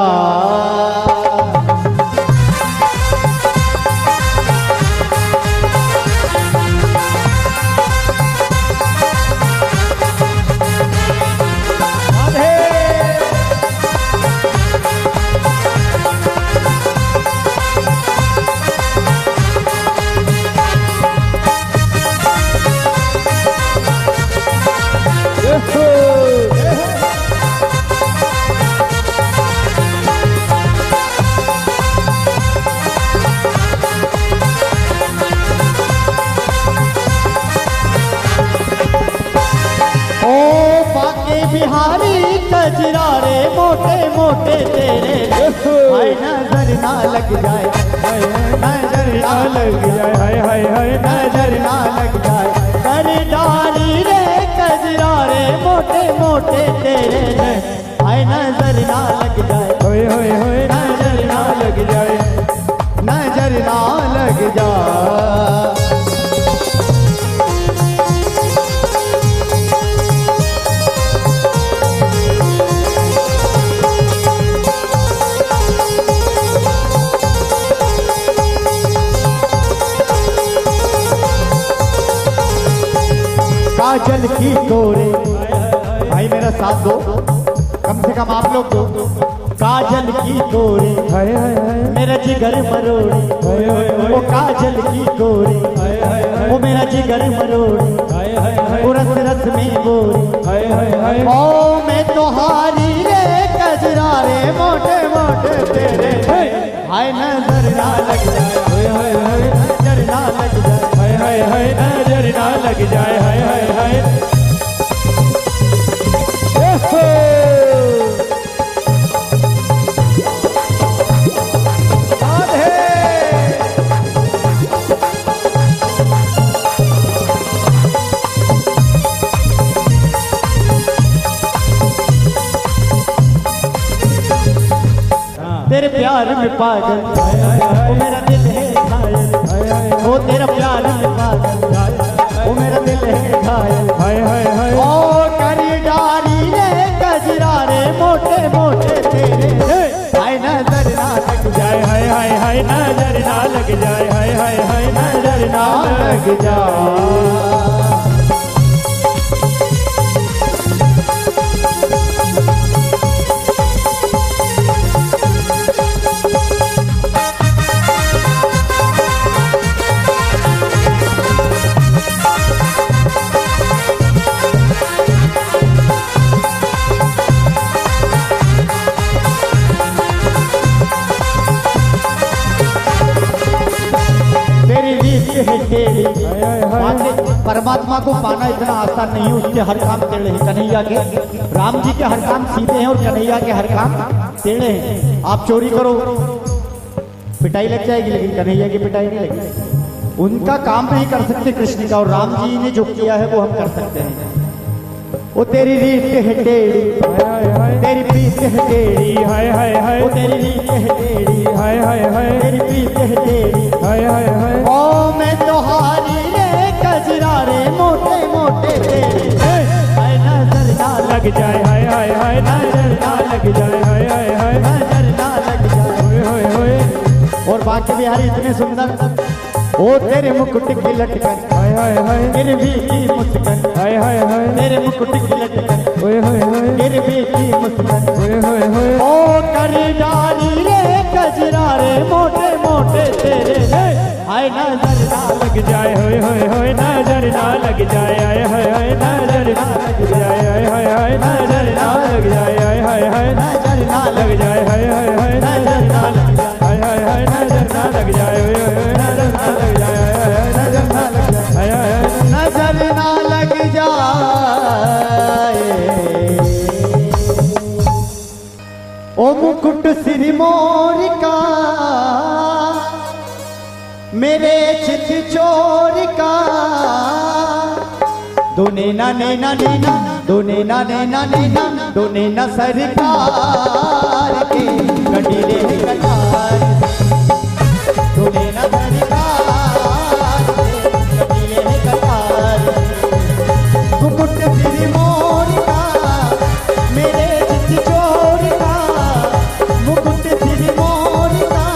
बिहारी कजरारे मोटे मोटे मोटे तेरे हाय नजर ना लग जाए, नजर ना लग जाए, हाय हाय हाय नजर ना लग जाए। कर डाली रे कजरा रे मोटे मोटे तेरे हाय नजर ना लग जाए, होए होए होए नजर ना लग जाए, नजर ना लग जाए। काजल की गोरे भाई मेरा साथ दो, कम से कम आप लोग दो। काजल की गोरे हाय हाय हाय मेरा जिगर मरोड़े, ओ काजल की गोरे ओ मेरा जिगर मरोड़े, हाय हाय हाय ओ रस रस में बोरे, हाय हाय हाय ओ मैं तोहारी रे कजरा रे मोटे मोटे तेरे हाय नजर ना लग जाए, हाय हाय हाय नजर ना लग जाए, हाय हाय हाय नजर ना लग जाए, हाय हाय हाय तेरे प्यार में पागल ओ मेरा दिल है घायल, ओ तेरा प्यार में पागल ओ मेरा दिल है घायल, हाय हाय हाय ओ करी डाली रे कजरा रे मोटे मोटे तेरे हाय नजर ना लग जाए, हाय हाय हाय नजर ना लग जाए, हाय हाय हाय नजर ना लग जाए। परमात्मा को पाना इतना आसान नहीं है, उसके हर काम टेढ़े हैं। कन्हैया के राम जी के हर काम सीधे हैं और कन्हैया के हर काम टेढ़े हैं। आप चोरी करो पिटाई लग जाएगी, लेकिन कन्हैया की पिटाई नहीं लगेगी। उनका काम नहीं कर सकते कृष्ण का, और राम जी ने जो किया है वो हम कर सकते हैं। वो तेरी रीत है टेढ़ी, तेरी पीत है टेढ़ी, हाय हाय हाय वो तेरी रीत है टेढ़ी, हाय हाय हाय तेरी पीत है टेढ़ी, हाय हाय हाय ओ मैं तोहारी रे कजरा रे मोटे मोटे तेरे हाय नजर ना लग जाए, हाय हाय हाय नजर ना लग जाए, हाय हाय हाय नजर ना लग जाए। होए होए होए और बाकी बिहारी इतने सुंदर, ओ तेरे मुकुट की लटकन, हाय हाय हाय तेरे भी की मुस्कान, हाय हाय हाय तेरे मुकुट की लटकन, होए होए होए तेरे भी की मुस्कान, होए होए होए ओ कर डाली रे कजरा रे मोटे मोटे तेरे हाय नजर ना लग जाए, होए होए होए नजर ना लग जाए, हाय हाय हाय नजर ना लग जाए, हाय हाय हाय नजर ना लग जाए, हाय हाय हाय नजर ना लग जाए, हाय हाय हाय नजर ना लग जाए, हाय हाय हाय नजर ना लग जाए, होए होए नजर ना लग जाए, हाय हाय नजर ना लग जाए, हाय हाय हाय नजर ना लग जाए। ओ मुकुट सिर मोर का मेरे चित चोर का, दोने ना नैना नैना, दोने ना नैना नैना, दोने ना सरकार के कटीले कटार, दोने ना सरकार के कटीले कटार, मुकुट सिर मोर का मेरे चित चोर का, मुकुट सिर मोर का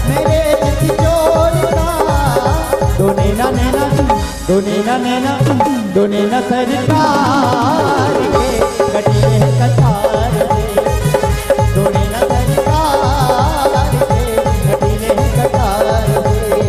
मेरे चित चोर का, दोने ना नैना, दोने ना नैना, दोने ना सरकार के कटीले कटार के, दोने ना सरकार के कटीले कटार के।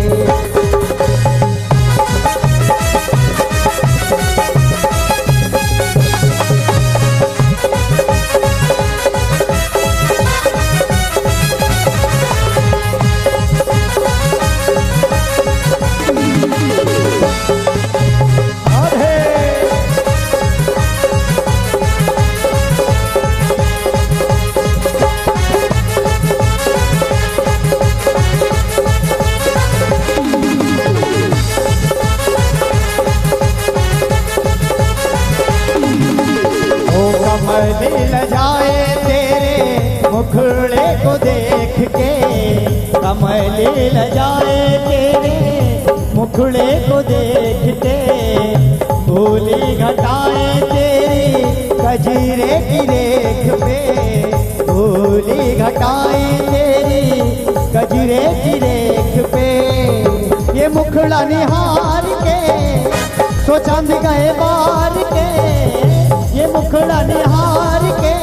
मुखड़े को देख के कमले लजाए तेरे मुखड़े को देख के धूली घटाए तेरी कजरे की रेख पे धूली घटाए तेरी कजरे की रेख पे ये मुखड़ा निहार के सो चांद गए बार के ये मुखड़ा निहार के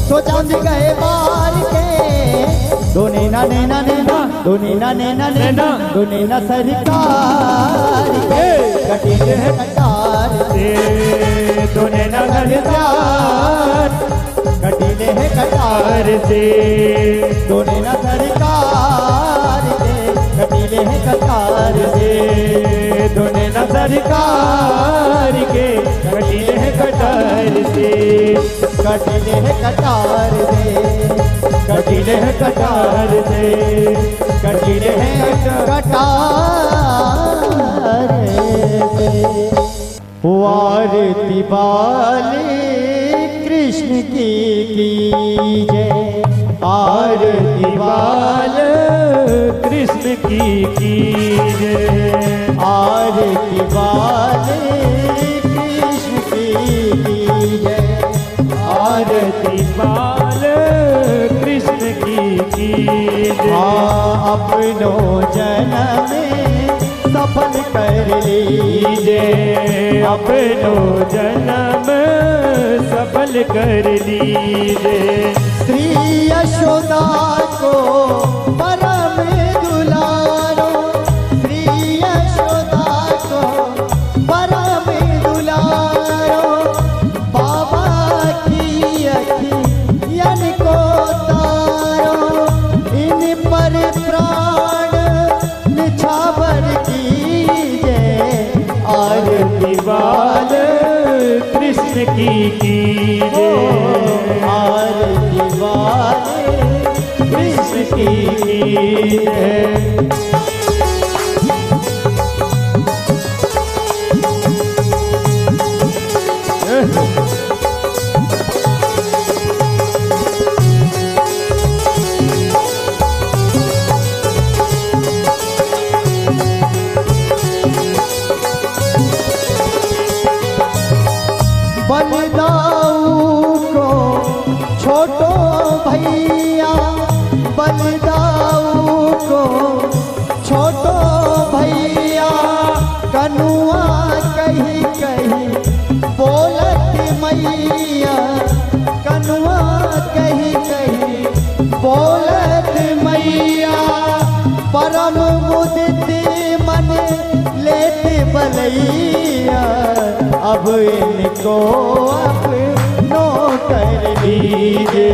सो चांद गए बार के दोने ना नैना नैना दोने ना नैना नैना दोने ना सरकार के कटीले है कटार से दोने ना सरकार कटीले है कटार से दोने ना सरकार के कटीले है कटार से दोने ना सरकार के कटीले हैं कटार से कटीले है कटार से कटीले हैं कटार से कटीले है कटार से आरती बाले कृष्ण की जय आरती बाल कृष्ण की जय आरती बाले कृष्ण की जय आरती बाल कृष्ण की जय अपनों जन्म सफल कर लीजिए अपनो जन्म सफल कर लीजिए श्री यशोदा को परम दुलारो श्री यशोदा को परम दुलारो बाबा की अखियन को तारो इन पर प्राण निछावर कीजिए आरती बाल कृष्ण की जय आरती वाले कृष्ण की जय बलदाऊ को छोटो भैया बलदाऊ को छोटो भैया कनुआ कहीं कहीं बोलत मैया कनुआ कहीं कहीं बोलत मैया परम मुदित मन लेत बलैया अब इनको अपनो कर लीजिए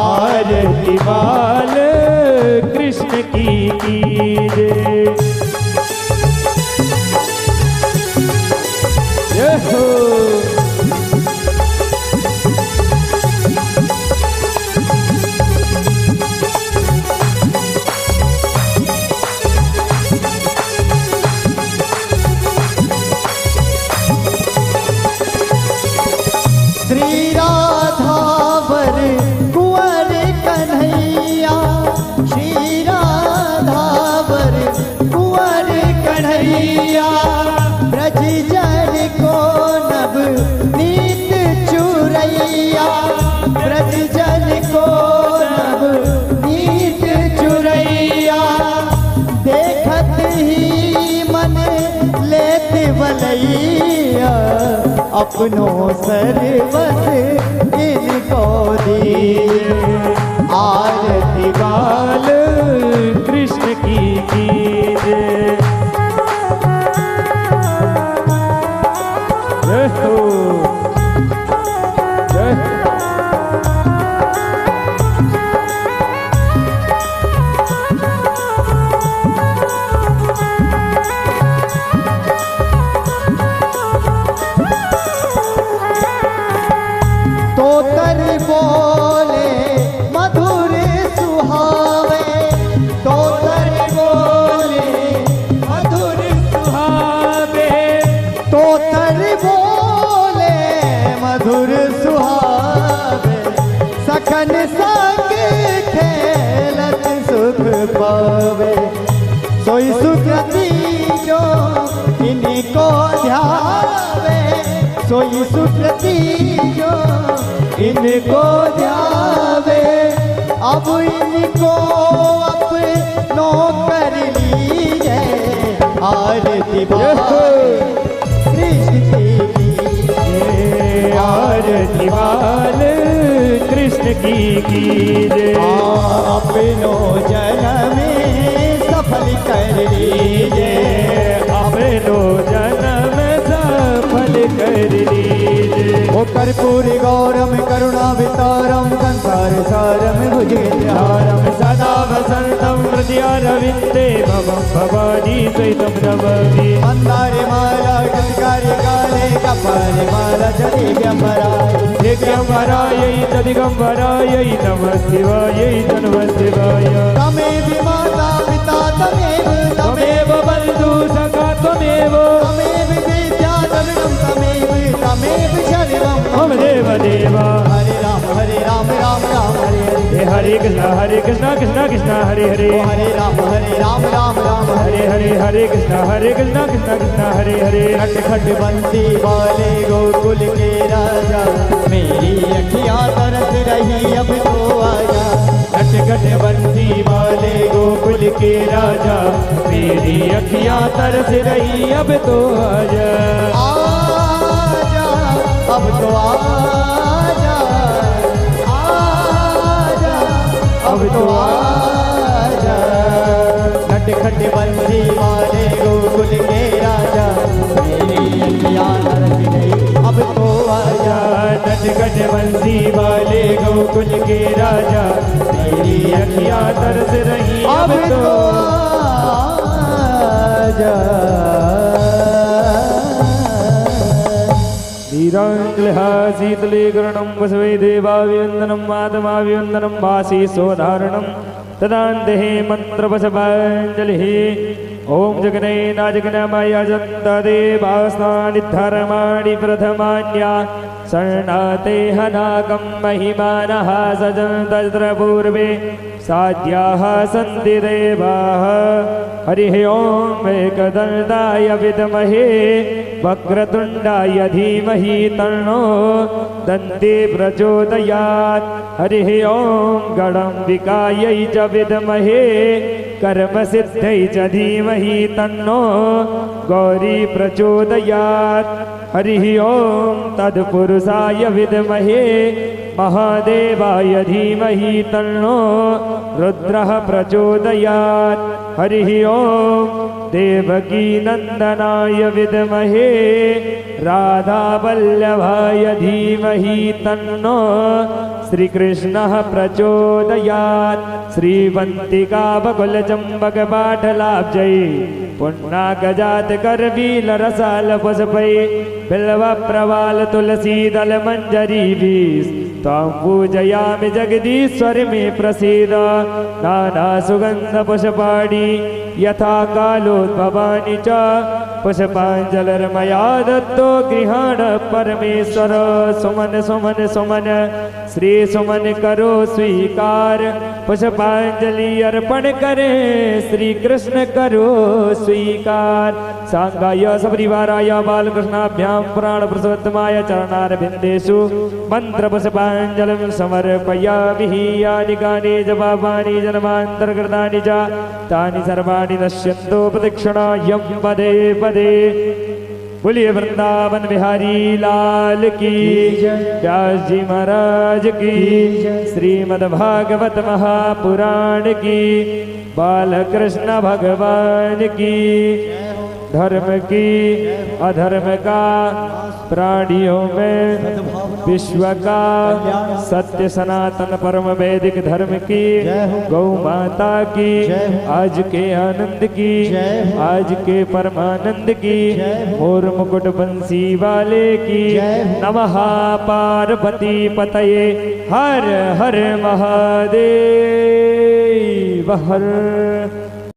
आरती बाल कृष्ण की जय हो श्री राधावर कुंवर कन्हैया श्री राधावर कुंवर कन्हैया ब्रज जन को नव नीत चुरैया ब्रज जन को नव नीत चुरैया देखत ही मन लेत बलैया अपनों सर्वस इनको दीजिए आरती बाल कृष्ण की जय जय हो जय तोतर बोले पावे। सोई सुकृति जो इनको ध्यावे, सोई सुकृति जो इनको ध्यावे। अब इनको अपनो कर लीजिए, आरती कृष्ण की, आरती बाल कृष्ण की कीजिए। अपनो जन्म सफल कर लीजिए, अपनो जन्म सफल कर लीजिए। ओ कर्पूरी गौरम करुणावितारम संसार सारम भुजगेन्द्रहारम सदा वसंतम हृदयारविंदे भवं भवानी सहितं नमामि। मंदारे माला गंधकारे काले कपाले माला जदिगंबराय दिगंबरायै नमः शिवायै नमः शिवाय। तमेव माता पिता तमेव बंधु सखा त्वमेव विद्या शरणं तमेव शरणं मम देव देवा। हरे राम राम राम हरे हरे कृष्ण कृष्ण कृष्ण हरे हरे। हरे राम राम राम हरे कृष्ण कृष्ण कृष्ण हरे हरे। खट खट बंसी वाले गोकुल के राजा, मेरी अखियां तरस रही अब तो आजा। खट खट बंसी वाले गोकुल के राजा, मेरी अखियां तरस रही अब तो आजा। आजा अब तो आजा, आजा अब तो आजा। खट खट बंसी वाले गोकुल के राजा, मेरी अखियां तरस रही अब तो आजा। नट खट बंसी वाले गोकुल के राजा, मेरी अखियां तरस रही अब तो आजा। शीतलीकरणं वसवै देवाभिवन्दनं मातमाभिवन्दनं वासी सोधारणं तदान्ते मन्त्रवशपाञ्जलिः। ओम जगने नाजगनमय जन्तदेवास्तानि धर्माणि प्रथमान्या शरणाते हनाकं महिमानः सजन्त तत्र पूर्वे साध्याः सन्ति देवाः। हरिः ओम एकदन्ताय विद्महे वक्रतुण्डाय धीमहि तन्नो दन्ती प्रचोदयात्। हरिः ओम गणम्बिकायै च विद्महे कर्मसिद्ध्यै च धीमहि तन्नो गौरी प्रचोदयात्। हरिः ओम तत्पुरुषाय विद्महे महादेवाय धीमहि तन्नो रुद्रः प्रचोदयात्। हरिः ओम देवकी नंदनाय विद्महे राधावल्लभाय धीमहि तन्नो श्रीकृष्णः प्रचोदयात्। श्रीवन्तिका बकुल चम्बक पाठलाब्जै पुण्णाकजात करबील रसाल पुष्पै बिल्व प्रवाल तुलसी दल मंजरी बीस तां पूजयामि जगदीश्वर में प्रसीद। नाना सुगंध पुष्पाणि यथा कालोद्भवानि च पुष्पाञ्जलिर्मया दत्तो गृहाण परमेश्वर। सुमन सुमन सुमन श्री सुमन करो स्वीकार, पुष्पांजलि अर्पण करे श्री कृष्ण करो स्वीकार। सांगाय सपरिवाराय बालकृष्णाभ्यां पुराण पुरुषोत्तमाय चरणारविन्देषु मंत्र पुष्पांजलिं समर्पयामि। यानि कानि जपापानि जन्मान्तर्गतानि च तानि सर्वाणि नश्यन्तो प्रदक्षिणायं पदे पदे। बोलिए वृंदावन बिहारी लाल की, व्यास जी महाराज की, श्रीमद्भागवत महापुराण की, बालकृष्ण भगवान की। धर्म की अधर्म का प्राणियों में विश्व का सत्य सनातन परम वैदिक धर्म की, गौ माता की, आज के आनंद की, आज के परमानंद की, मोर मुकुट बंसी वाले की। नमः पार्वती पतये हर हर महादेव हर।